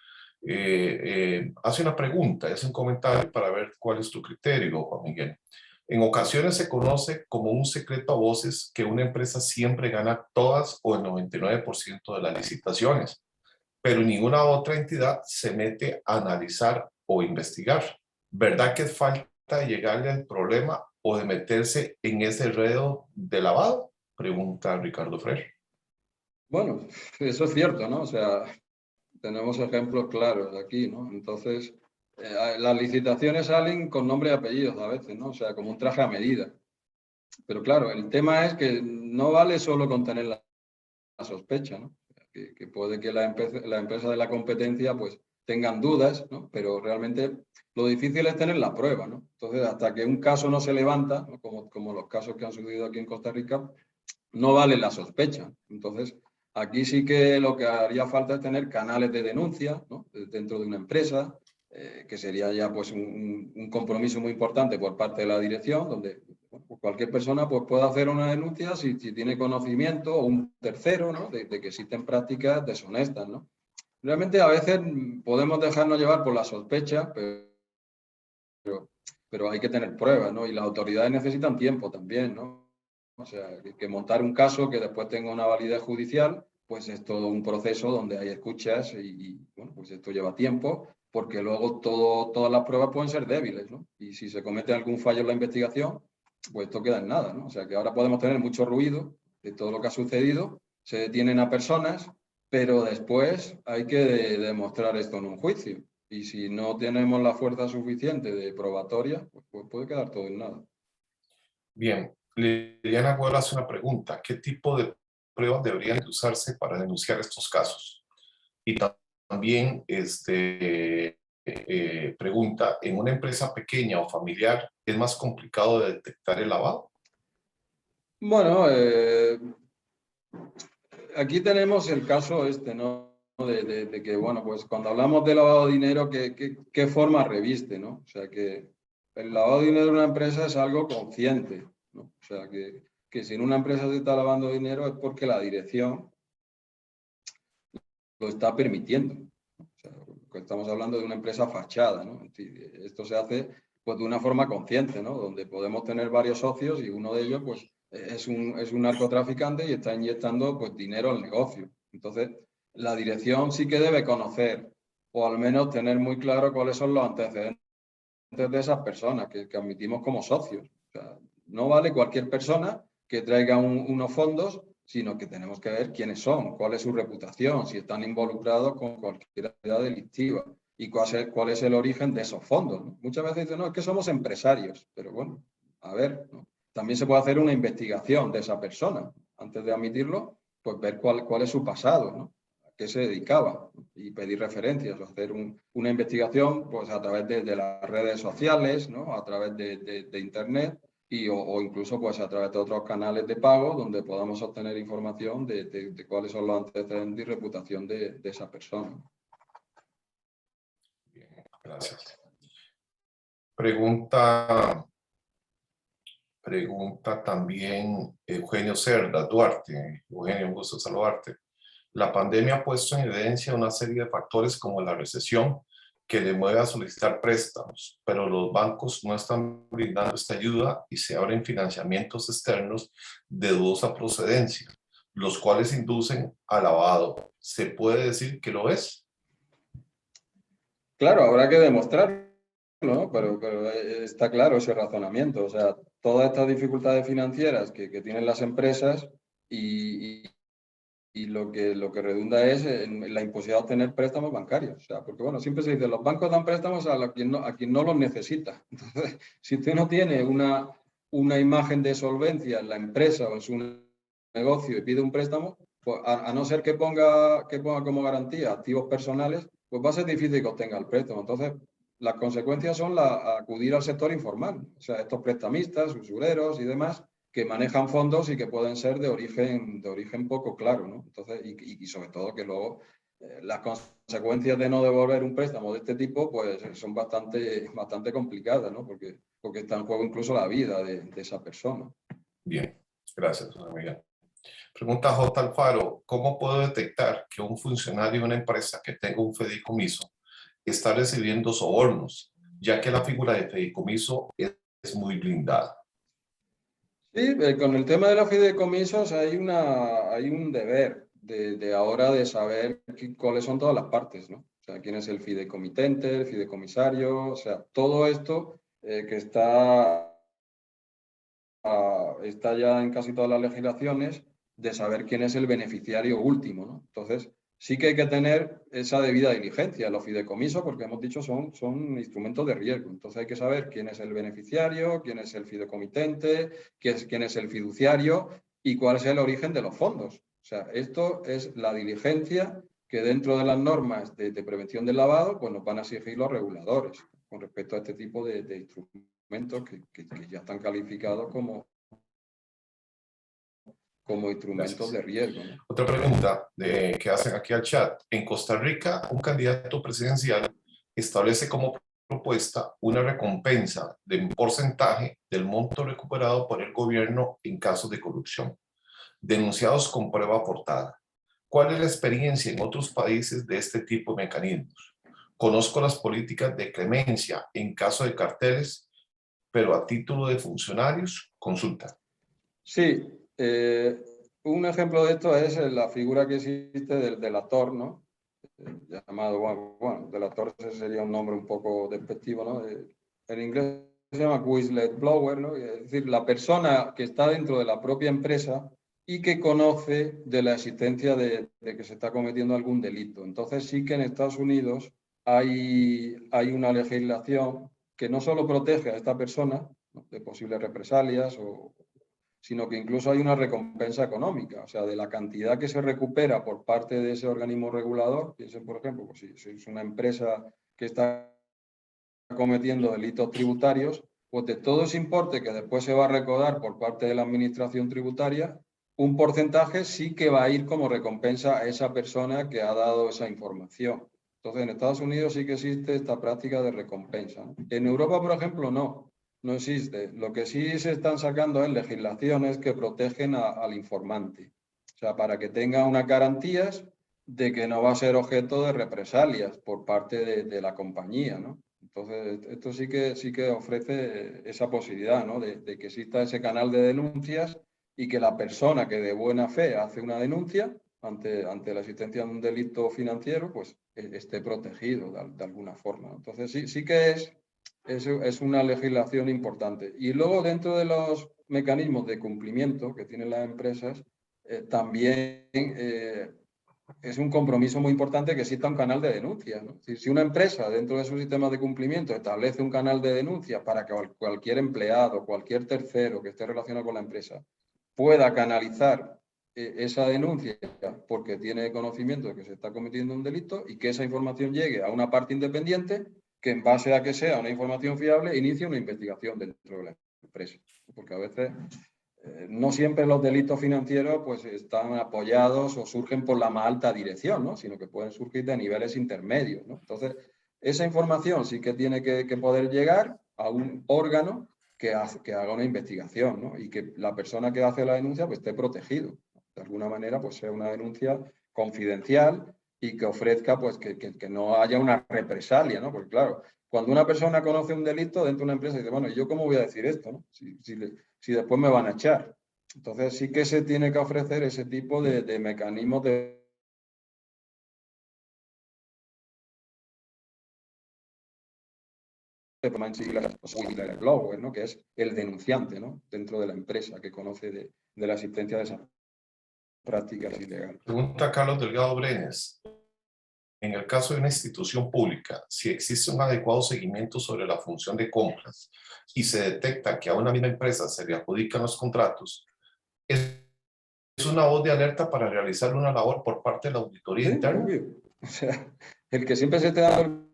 Hace una pregunta, es un comentario para ver cuál es tu criterio, Juan Miguel. En ocasiones se conoce como un secreto a voces que una empresa siempre gana todas o el 99% de las licitaciones, pero ninguna otra entidad se mete a analizar o investigar. ¿Verdad que es falta de llegarle al problema o de meterse en ese enredo de lavado? Pregunta Ricardo Freire. Bueno, eso es cierto, ¿no? O sea, tenemos ejemplos claros aquí, ¿no? Entonces, las licitaciones salen con nombre y apellidos a veces, ¿no? O sea, como un traje a medida. Pero claro, el tema es que no vale solo con tener la sospecha, ¿no? Que puede que la empresa de la competencia pues tengan dudas, ¿no? Pero realmente lo difícil es tener la prueba, ¿no? Entonces, hasta que un caso no se levanta, ¿no? Como los casos que han sucedido aquí en Costa Rica, no vale la sospecha. Entonces, aquí sí que lo que haría falta es tener canales de denuncia, ¿no? Dentro de una empresa, que sería ya pues un compromiso muy importante por parte de la dirección, donde cualquier persona pues, puede hacer una denuncia si tiene conocimiento o un tercero, ¿no? de que existen prácticas deshonestas, ¿no? Realmente a veces podemos dejarnos llevar por la sospecha, pero hay que tener pruebas, ¿no? Y las autoridades necesitan tiempo también, ¿no? O sea, que montar un caso que después tenga una validez judicial, pues es todo un proceso donde hay escuchas y bueno, pues esto lleva tiempo, porque luego todas las pruebas pueden ser débiles, ¿no? Y si se comete algún fallo en la investigación, pues esto queda en nada, ¿no? O sea, que ahora podemos tener mucho ruido de todo lo que ha sucedido, se detienen a personas, pero después hay que demostrar esto en un juicio. Y si no tenemos la fuerza suficiente de probatoria, pues puede quedar todo en nada. Bien, Liliana Güell hace una pregunta. ¿Qué tipo de pruebas deberían usarse para denunciar estos casos? Y también pregunta, ¿en una empresa pequeña o familiar es más complicado de detectar el lavado? Bueno, aquí tenemos el caso ¿no? De que, bueno, pues cuando hablamos de lavado de dinero, ¿qué forma reviste, ¿no? O sea, que el lavado de dinero de una empresa es algo consciente, ¿no? O sea, que si en una empresa se está lavando dinero es porque la dirección lo está permitiendo. O sea, estamos hablando de una empresa fachada, ¿no? Esto se hace pues, de una forma consciente, ¿no? Donde podemos tener varios socios y uno de ellos pues, es un narcotraficante y está inyectando pues, dinero al negocio. Entonces, la dirección sí que debe conocer o al menos tener muy claro cuáles son los antecedentes de esas personas que admitimos como socios. O sea, no vale cualquier persona que traiga unos fondos, sino que tenemos que ver quiénes son, cuál es su reputación, si están involucrados con cualquier actividad delictiva y cuál es el origen de esos fondos, ¿no? Muchas veces dicen, no, es que somos empresarios, pero bueno, a ver, ¿no? También se puede hacer una investigación de esa persona antes de admitirlo, pues ver cuál es su pasado, ¿no? Qué se dedicaba y pedir referencias, hacer una investigación pues, a través de las redes sociales, ¿no? A través de Internet o incluso pues, a través de otros canales de pago donde podamos obtener información de cuáles son los antecedentes y reputación de esa persona. Bien, gracias. Pregunta también Eugenio Cerda, Duarte. Eugenio, un gusto saludarte. La pandemia ha puesto en evidencia una serie de factores como la recesión que le mueve a solicitar préstamos, pero los bancos no están brindando esta ayuda y se abren financiamientos externos de dudosa procedencia, los cuales inducen a lavado. ¿Se puede decir que lo es? Claro, habrá que demostrarlo, ¿no? Pero está claro ese razonamiento. O sea, todas estas dificultades financieras que tienen las empresas y lo que redunda es en la imposibilidad de obtener préstamos bancarios. O sea, porque bueno, siempre se dice, los bancos dan préstamos a quien no los necesita. Entonces, si usted no tiene una imagen de solvencia en la empresa o en su negocio y pide un préstamo, pues a no ser que ponga como garantía activos personales, pues va a ser difícil que obtenga el préstamo. Entonces, las consecuencias son acudir al sector informal, o sea, estos prestamistas, usureros y demás, que manejan fondos y que pueden ser de origen poco claro, ¿no? Entonces, y sobre todo que luego las consecuencias de no devolver un préstamo de este tipo, pues son bastante complicadas, ¿no? Porque está en juego incluso la vida de esa persona. Bien, gracias, José Miguel. Pregunta J. Alfaro, ¿cómo puedo detectar que un funcionario de una empresa que tenga un fideicomiso está recibiendo sobornos, ya que la figura de fideicomiso es muy blindada? Sí, con el tema de los fideicomisos hay un deber de ahora de saber cuáles son todas las partes, ¿no? O sea, quién es el fideicomitente, el fideicomisario, o sea, todo esto que está ya en casi todas las legislaciones, de saber quién es el beneficiario último, ¿no? Entonces, sí que hay que tener esa debida diligencia. Los fideicomisos, porque hemos dicho, son instrumentos de riesgo. Entonces hay que saber quién es el beneficiario, quién es el fideicomitente, quién es el fiduciario y cuál es el origen de los fondos. O sea, esto es la diligencia que dentro de las normas de prevención del lavado, pues nos van a exigir los reguladores con respecto a este tipo de instrumentos que ya están calificados como instrumentos de riesgo, ¿no? Otra pregunta que hacen aquí al chat. En Costa Rica, un candidato presidencial establece como propuesta una recompensa de un porcentaje del monto recuperado por el gobierno en casos de corrupción, denunciados con prueba aportada. ¿Cuál es la experiencia en otros países de este tipo de mecanismos? Conozco las políticas de clemencia en caso de carteles, pero a título de funcionarios, consulta. Sí, un ejemplo de esto es la figura que existe del delator, ¿no? Llamado, bueno, delator sería un nombre un poco despectivo, ¿no? En inglés se llama whistleblower, ¿no? Es decir, la persona que está dentro de la propia empresa y que conoce de la existencia de que se está cometiendo algún delito. Entonces sí que en Estados Unidos hay una legislación que no solo protege a esta persona, ¿no?, de posibles represalias sino que incluso hay una recompensa económica, o sea, de la cantidad que se recupera por parte de ese organismo regulador. Piensen, por ejemplo, pues si es una empresa que está cometiendo delitos tributarios, pues de todo ese importe que después se va a recaudar por parte de la administración tributaria, un porcentaje sí que va a ir como recompensa a esa persona que ha dado esa información. Entonces, en Estados Unidos sí que existe esta práctica de recompensa, ¿no? En Europa, por ejemplo, no no existe. Lo que sí se están sacando es legislaciones que protegen al informante. O sea, para que tenga unas garantías de que no va a ser objeto de represalias por parte de la compañía, ¿no? Entonces, esto sí que ofrece esa posibilidad, ¿no? De que exista ese canal de denuncias y que la persona que de buena fe hace una denuncia ante la existencia de un delito financiero, pues esté protegido de alguna forma. Entonces, sí que es una legislación importante. Y luego, dentro de los mecanismos de cumplimiento que tienen las empresas, también es un compromiso muy importante que exista un canal de denuncia, ¿no? Si una empresa dentro de su sistema de cumplimiento establece un canal de denuncia para que cualquier empleado, cualquier tercero que esté relacionado con la empresa pueda canalizar esa denuncia porque tiene conocimiento de que se está cometiendo un delito y que esa información llegue a una parte independiente que, en base a que sea una información fiable, inicie una investigación dentro de la empresa. Porque a veces no siempre los delitos financieros pues están apoyados o surgen por la más alta dirección, ¿no? Sino que pueden surgir de niveles intermedios, ¿no? Entonces, esa información sí que tiene que poder llegar a un órgano que haga una investigación, ¿no? Y que la persona que hace la denuncia pues esté protegido. De alguna manera, pues sea una denuncia confidencial y que ofrezca pues que no haya una represalia, ¿no? Porque claro, cuando una persona conoce un delito dentro de una empresa, dice, bueno, ¿y yo cómo voy a decir esto, no? Si después me van a echar. Entonces sí que se tiene que ofrecer ese tipo de mecanismos de whistleblower, ¿no? Que es el denunciante, ¿no? Dentro de la empresa que conoce de la existencia de esas prácticas ilegales. Pregunta Carlos Delgado Brenes. En el caso de una institución pública, si existe un adecuado seguimiento sobre la función de compras y se detecta que a una misma empresa se le adjudican los contratos, es una voz de alerta para realizar una labor por parte de la auditoría interna. Obvio. O sea, el que siempre se esté dando el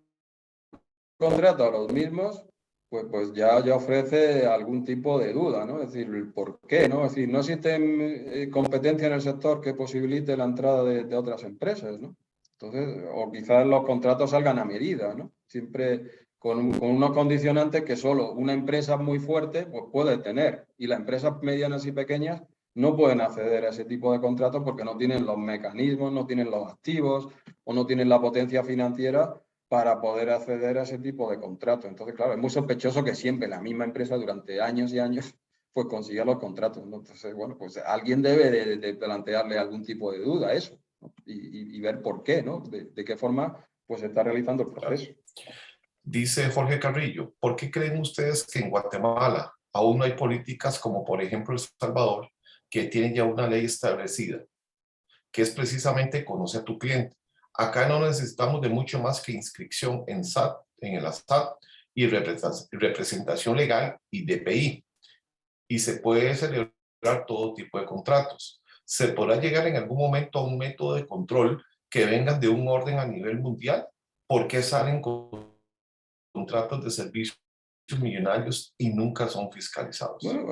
contrato a los mismos, pues ya ofrece algún tipo de duda, ¿no? Es decir, ¿por qué, no? Es decir, no existe competencia en el sector que posibilite la entrada de otras empresas, ¿no? Entonces, o quizás los contratos salgan a medida, ¿no? Siempre con unos condicionantes que solo una empresa muy fuerte pues puede tener, y las empresas medianas y pequeñas no pueden acceder a ese tipo de contratos porque no tienen los mecanismos, no tienen los activos o no tienen la potencia financiera para poder acceder a ese tipo de contratos. Entonces, claro, es muy sospechoso que siempre la misma empresa durante años y años pues consiga los contratos, ¿no? Entonces, bueno, pues alguien debe de plantearle algún tipo de duda a eso, ¿no? Y ver por qué, ¿no? De qué forma pues se está realizando el proceso. Dice Jorge Carrillo, ¿por qué creen ustedes que en Guatemala aún no hay políticas como por ejemplo El Salvador que tienen ya una ley establecida, que es precisamente conoce a tu cliente? Acá no necesitamos de mucho más que inscripción en SAT, en el SAT y representación legal y DPI. Y se puede celebrar todo tipo de contratos. Se podrá llegar en algún momento a un método de control que vengan de un orden a nivel mundial. ¿Por qué salen contratos de servicios millonarios y nunca son fiscalizados? Bueno,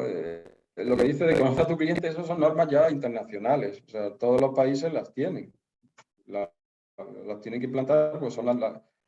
lo que dice de conocer a tu cliente, eso son normas ya internacionales. O sea, todos los países las tienen. Las tienen que implantar, pues son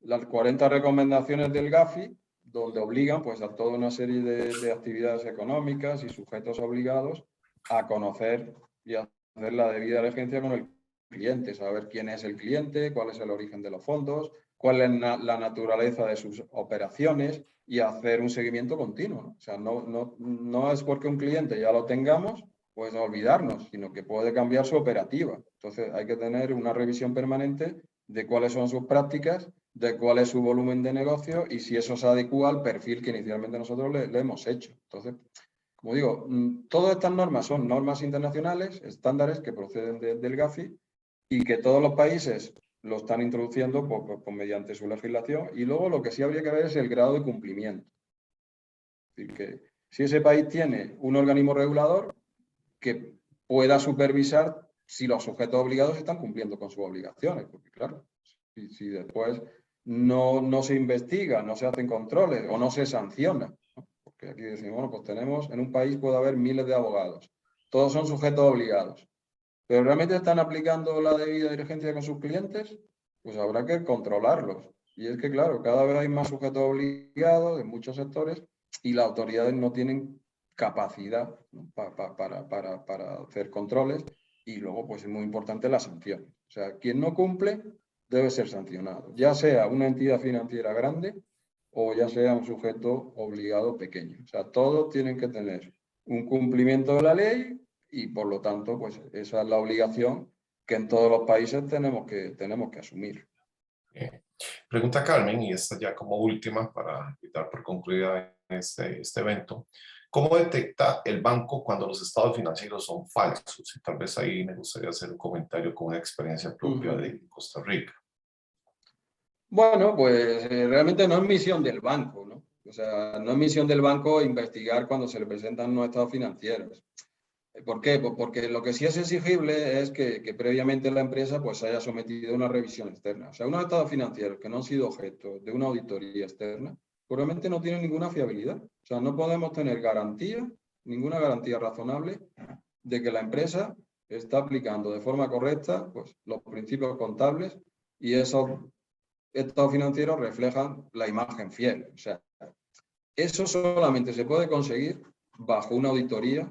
las 40 recomendaciones del GAFI, donde obligan pues, a toda una serie de actividades económicas y sujetos obligados a conocer y a hacer la debida diligencia con el cliente, saber quién es el cliente, cuál es el origen de los fondos, cuál es la naturaleza de sus operaciones y hacer un seguimiento continuo, ¿no? O sea, no es porque un cliente ya lo tengamos, pues olvidarnos, sino que puede cambiar su operativa. Entonces hay que tener una revisión permanente de cuáles son sus prácticas, de cuál es su volumen de negocio y si eso se adecua al perfil que inicialmente nosotros le hemos hecho. Entonces, como digo, todas estas normas son normas internacionales, estándares que proceden del GAFI y que todos los países lo están introduciendo mediante su legislación, y luego lo que sí habría que ver es el grado de cumplimiento. Es decir, que si ese país tiene un organismo regulador que pueda supervisar si los sujetos obligados están cumpliendo con sus obligaciones, porque claro, si después no se investiga, no se hacen controles o no se sanciona, ¿no? Porque aquí decimos, bueno, pues tenemos, en un país puede haber miles de abogados, todos son sujetos obligados, pero ¿realmente están aplicando la debida diligencia con sus clientes? Pues habrá que controlarlos. Y es que, claro, cada vez hay más sujetos obligados en muchos sectores y las autoridades no tienen capacidad, ¿no? para hacer controles, y luego pues es muy importante la sanción. O sea, quien no cumple debe ser sancionado, ya sea una entidad financiera grande o ya sea un sujeto obligado pequeño. O sea, todos tienen que tener un cumplimiento de la ley y por lo tanto pues esa es la obligación que en todos los países tenemos que asumir. Pregunta Carmen, y esta ya como última para dar por concluida este evento. ¿Cómo detecta el banco cuando los estados financieros son falsos? Y tal vez ahí me gustaría hacer un comentario con una experiencia propia de Costa Rica. Bueno, pues realmente no es misión del banco, ¿no? O sea, no es misión del banco investigar cuando se le presentan unos estados financieros. ¿Por qué? Pues porque lo que sí es exigible es que previamente la empresa pues haya sometido a una revisión externa. O sea, unos estados financieros que no han sido objeto de una auditoría externa, probablemente no tienen ninguna fiabilidad. O sea, no podemos tener garantía, ninguna garantía razonable de que la empresa está aplicando de forma correcta pues, los principios contables y esos estados financieros reflejan la imagen fiel. O sea, eso solamente se puede conseguir bajo una auditoría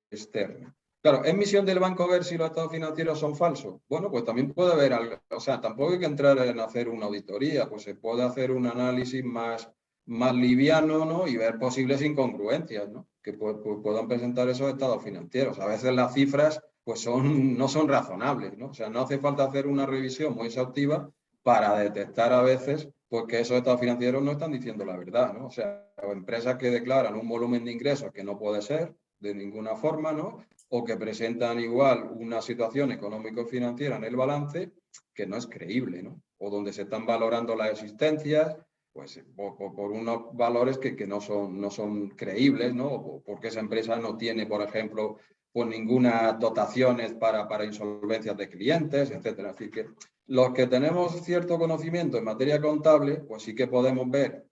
externa. Claro, ¿es misión del banco ver si los estados financieros son falsos? Bueno, pues también puede haber algo, o sea, tampoco hay que entrar en hacer una auditoría, pues se puede hacer un análisis más liviano, ¿no? Y ver posibles incongruencias, ¿no? Que puedan presentar esos estados financieros. A veces las cifras pues no son razonables, ¿no? O sea, no hace falta hacer una revisión muy exhaustiva para detectar a veces pues, que esos estados financieros no están diciendo la verdad, ¿no? O sea, empresas que declaran un volumen de ingresos que no puede ser de ninguna forma, ¿no? O que presentan igual una situación económico-financiera en el balance que no es creíble, ¿no? O donde se están valorando las existencias pues por unos valores que no son creíbles, ¿no? O porque esa empresa no tiene, por ejemplo, pues ninguna dotaciones para insolvencias de clientes, etcétera. Así que los que tenemos cierto conocimiento en materia contable, pues sí que podemos ver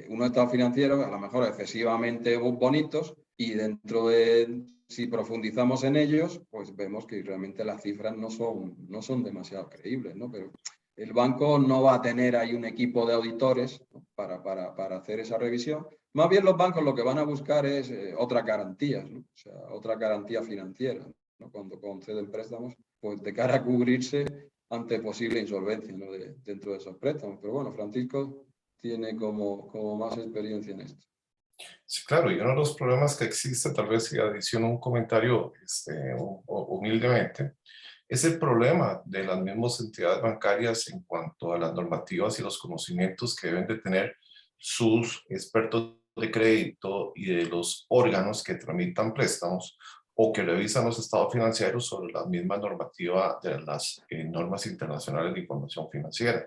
unos estados financieros a lo mejor excesivamente bonitos y dentro de, si profundizamos en ellos, pues vemos que realmente las cifras no son demasiado creíbles, ¿no? Pero el banco no va a tener ahí un equipo de auditores, ¿no? para hacer esa revisión. Más bien los bancos lo que van a buscar es otras garantías, ¿no? O sea, otra garantía financiera, ¿no? Cuando conceden préstamos, pues de cara a cubrirse ante posible insolvencia, ¿no? Dentro de esos préstamos. Pero bueno, Francisco tiene como más experiencia en esto. Sí, claro, y uno de los problemas que existe, tal vez si adiciono un comentario humildemente, es el problema de las mismas entidades bancarias en cuanto a las normativas y los conocimientos que deben de tener sus expertos de crédito y de los órganos que tramitan préstamos o que revisan los estados financieros sobre la misma normativa de las normas internacionales de información financiera.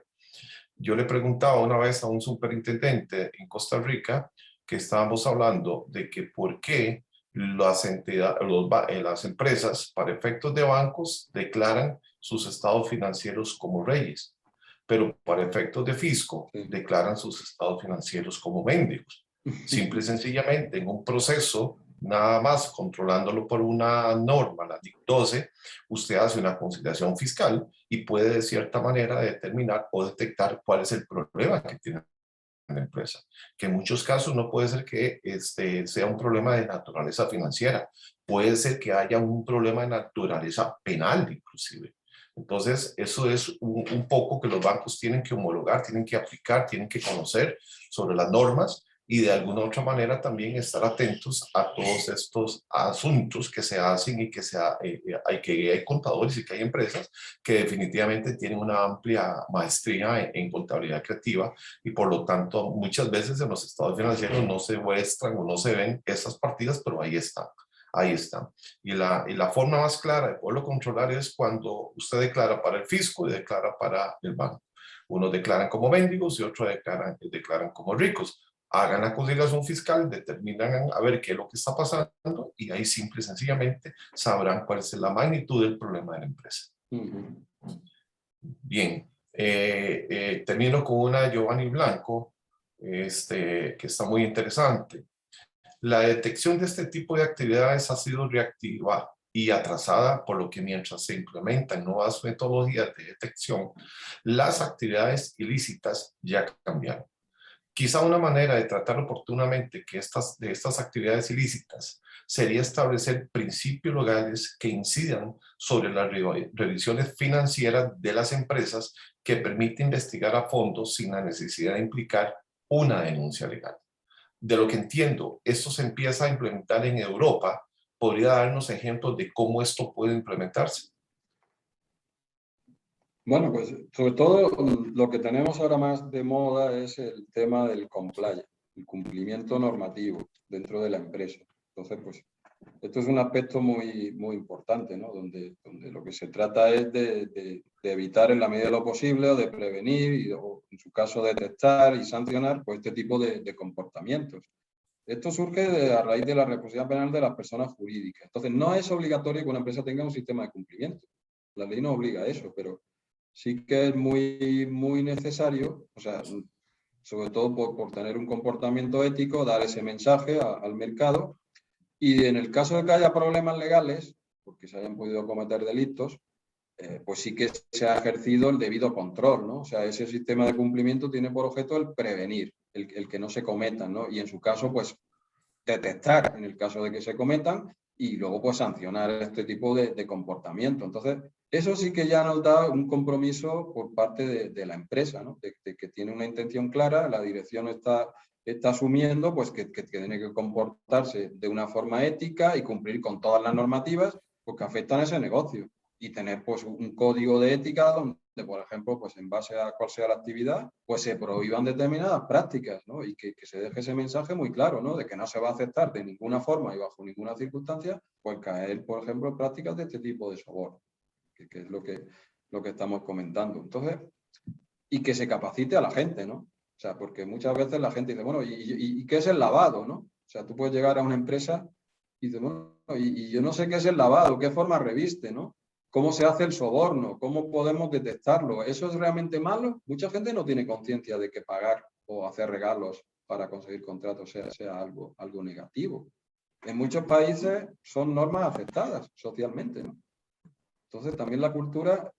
Yo le preguntaba una vez a un superintendente en Costa Rica que estábamos hablando de que por qué las las empresas para efectos de bancos declaran sus estados financieros como reyes, pero para efectos de fisco declaran sus estados financieros como mendigos. Simple y sencillamente en un proceso nada más controlándolo por una norma, la DIC 12, usted hace una conciliación fiscal y puede de cierta manera determinar o detectar cuál es el problema que tiene la empresa, que en muchos casos no puede ser que sea un problema de naturaleza financiera, puede ser que haya un problema de naturaleza penal inclusive. Entonces, eso es un poco que los bancos tienen que homologar, tienen que aplicar, tienen que conocer sobre las normas y de alguna otra manera también estar atentos a todos estos asuntos que se hacen y que hay contadores y que hay empresas que definitivamente tienen una amplia maestría en contabilidad creativa y por lo tanto muchas veces en los estados financieros no se muestran o no se ven esas partidas, pero ahí están. Ahí están. Y la forma más clara de poderlo controlar es cuando usted declara para el fisco y declara para el banco. Unos declaran como mendigos y otros declaran como ricos. Hagan la conciliación fiscal, determinan a ver qué es lo que está pasando y ahí simple y sencillamente sabrán cuál es la magnitud del problema de la empresa. Bien, termino con una Giovanni Blanco, que está muy interesante. La detección de este tipo de actividades ha sido reactiva y atrasada, por lo que mientras se implementan nuevas metodologías de detección, las actividades ilícitas ya cambiaron. Quizá una manera de tratar oportunamente de estas actividades ilícitas sería establecer principios legales que incidan sobre las revisiones financieras de las empresas que permite investigar a fondo sin la necesidad de implicar una denuncia legal. De lo que entiendo, esto se empieza a implementar en Europa. ¿Podría darnos ejemplos de cómo esto puede implementarse? Bueno, pues sobre todo lo que tenemos ahora más de moda es el tema del compliance, el cumplimiento normativo dentro de la empresa. Entonces, pues esto es un aspecto muy, muy importante, ¿no? Donde lo que se trata es de evitar en la medida de lo posible o de prevenir o en su caso detectar y sancionar pues, este tipo de comportamientos. Esto surge a raíz de la responsabilidad penal de las personas jurídicas. Entonces, no es obligatorio que una empresa tenga un sistema de cumplimiento. La ley no obliga a eso, pero sí que es muy, muy necesario, o sea, sobre todo por tener un comportamiento ético, dar ese mensaje al mercado. Y en el caso de que haya problemas legales, porque se hayan podido cometer delitos, pues sí que se ha ejercido el debido control, ¿no? O sea, ese sistema de cumplimiento tiene por objeto el prevenir, el que no se cometan, ¿no? Y en su caso, pues detectar en el caso de que se cometan y luego pues sancionar este tipo de comportamiento. Entonces, eso sí que ya nos da un compromiso por parte de la empresa, ¿no? De que tiene una intención clara, la dirección está asumiendo pues que tiene que comportarse de una forma ética y cumplir con todas las normativas pues, que afectan a ese negocio y tener pues un código de ética donde, por ejemplo, pues en base a cuál sea la actividad, pues se prohíban determinadas prácticas, ¿no? Y que se deje ese mensaje muy claro, ¿no? De que no se va a aceptar de ninguna forma y bajo ninguna circunstancia, pues caer, por ejemplo, en prácticas de este tipo de soborno, que es lo que estamos comentando. Entonces, y que se capacite a la gente, ¿no? O sea, porque muchas veces la gente dice, bueno, ¿y qué es el lavado, no? O sea, tú puedes llegar a una empresa y dices, bueno, y yo no sé qué es el lavado, qué forma reviste, ¿no? ¿Cómo se hace el soborno? ¿Cómo podemos detectarlo? ¿Eso es realmente malo? Mucha gente no tiene conciencia de que pagar o hacer regalos para conseguir contratos sea algo negativo. En muchos países son normas aceptadas socialmente, ¿no? Entonces también la cultura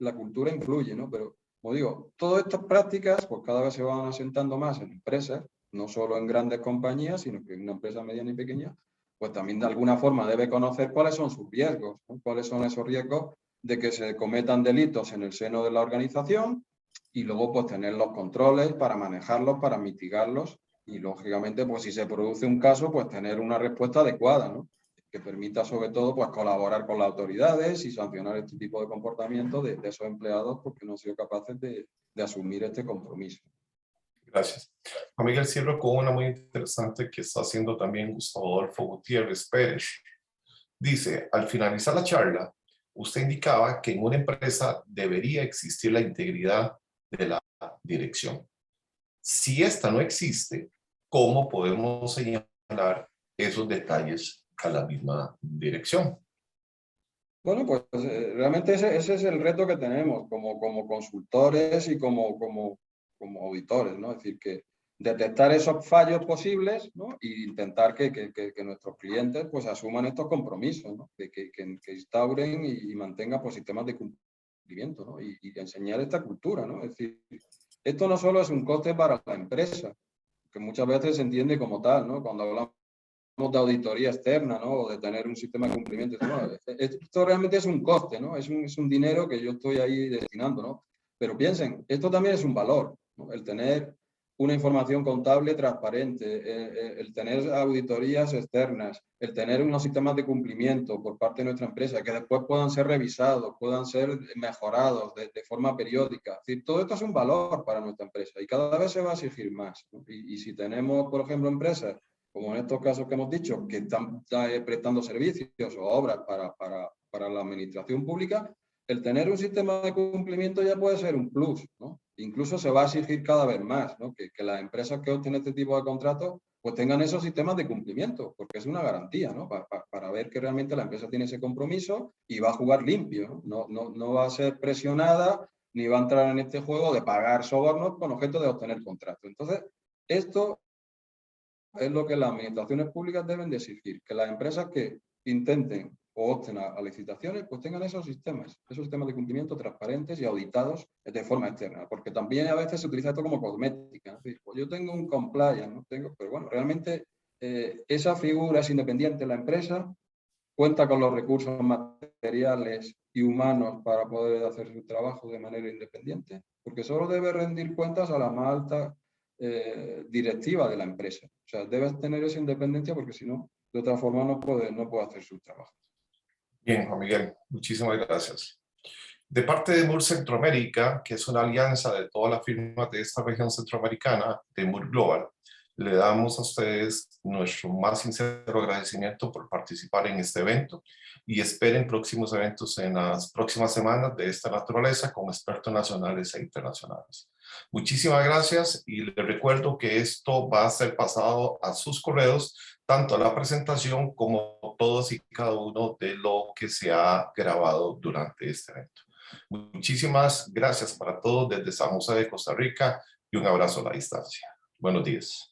influye, ¿no? Pero, como digo, todas estas prácticas pues cada vez se van asentando más en empresas, no solo en grandes compañías, sino que en una empresa mediana y pequeña, pues también de alguna forma debe conocer cuáles son sus riesgos, ¿no? Cuáles son esos riesgos de que se cometan delitos en el seno de la organización y luego pues tener los controles para manejarlos, para mitigarlos y lógicamente pues si se produce un caso pues tener una respuesta adecuada, ¿no? Que permita sobre todo pues colaborar con las autoridades y sancionar este tipo de comportamiento de esos empleados porque no han sido capaces de asumir este compromiso. Gracias. Juan Miguel, cierro con una muy interesante que está haciendo también Gustavo Adolfo Gutiérrez Pérez. Dice, al finalizar la charla, usted indicaba que en una empresa debería existir la integridad de la dirección. Si esta no existe, ¿cómo podemos señalar esos detalles a la misma dirección? Bueno, pues realmente ese es el reto que tenemos como consultores y como auditores, ¿no? Es decir, que detectar esos fallos posibles, ¿no? E intentar que nuestros clientes pues asuman estos compromisos, ¿no? Que instauren y mantengan pues, sistemas de cumplimiento, ¿no? Y enseñar esta cultura, ¿no? Es decir, esto no solo es un coste para la empresa, que muchas veces se entiende como tal, ¿no? Cuando hablamos de auditoría externa, ¿no? O de tener un sistema de cumplimiento. ¿No? Esto realmente es un coste, ¿no? Es un dinero que yo estoy ahí destinando, ¿no? Pero piensen, esto también es un valor, ¿no? El tener una información contable transparente, el tener auditorías externas, el tener unos sistemas de cumplimiento por parte de nuestra empresa que después puedan ser revisados, puedan ser mejorados de forma periódica. Es decir, todo esto es un valor para nuestra empresa y cada vez se va a exigir más, ¿no? Y si tenemos, por ejemplo, empresas como en estos casos que hemos dicho, que están prestando servicios o obras para la administración pública, el tener un sistema de cumplimiento ya puede ser un plus, ¿no? Incluso se va a exigir cada vez más, ¿no? Que las empresas que obtienen este tipo de contratos pues tengan esos sistemas de cumplimiento, porque es una garantía, ¿no? Para ver que realmente la empresa tiene ese compromiso y va a jugar limpio, ¿no? No va a ser presionada ni va a entrar en este juego de pagar sobornos con objeto de obtener contratos. Entonces, esto es lo que las administraciones públicas deben de exigir, que las empresas que intenten o opten a licitaciones, pues tengan esos sistemas de cumplimiento transparentes y auditados de forma externa, porque también a veces se utiliza esto como cosmética, ¿no? Es decir, pues yo tengo un compliance, ¿no? Pero bueno, realmente esa figura es independiente en la empresa, cuenta con los recursos materiales y humanos para poder hacer su trabajo de manera independiente, porque solo debe rendir cuentas a la más alta directiva de la empresa. O sea, debe tener esa independencia porque si no, de otra forma no puede hacer su trabajo. Bien, Juan Miguel, muchísimas gracias. De parte de Moore Centroamérica, que es una alianza de todas las firmas de esta región centroamericana, de Moore Global, le damos a ustedes nuestro más sincero agradecimiento por participar en este evento y esperen próximos eventos en las próximas semanas de esta naturaleza con expertos nacionales e internacionales. Muchísimas gracias y les recuerdo que esto va a ser pasado a sus correos, tanto la presentación como todos y cada uno de lo que se ha grabado durante este evento. Muchísimas gracias para todos desde San José de Costa Rica y un abrazo a la distancia. Buenos días.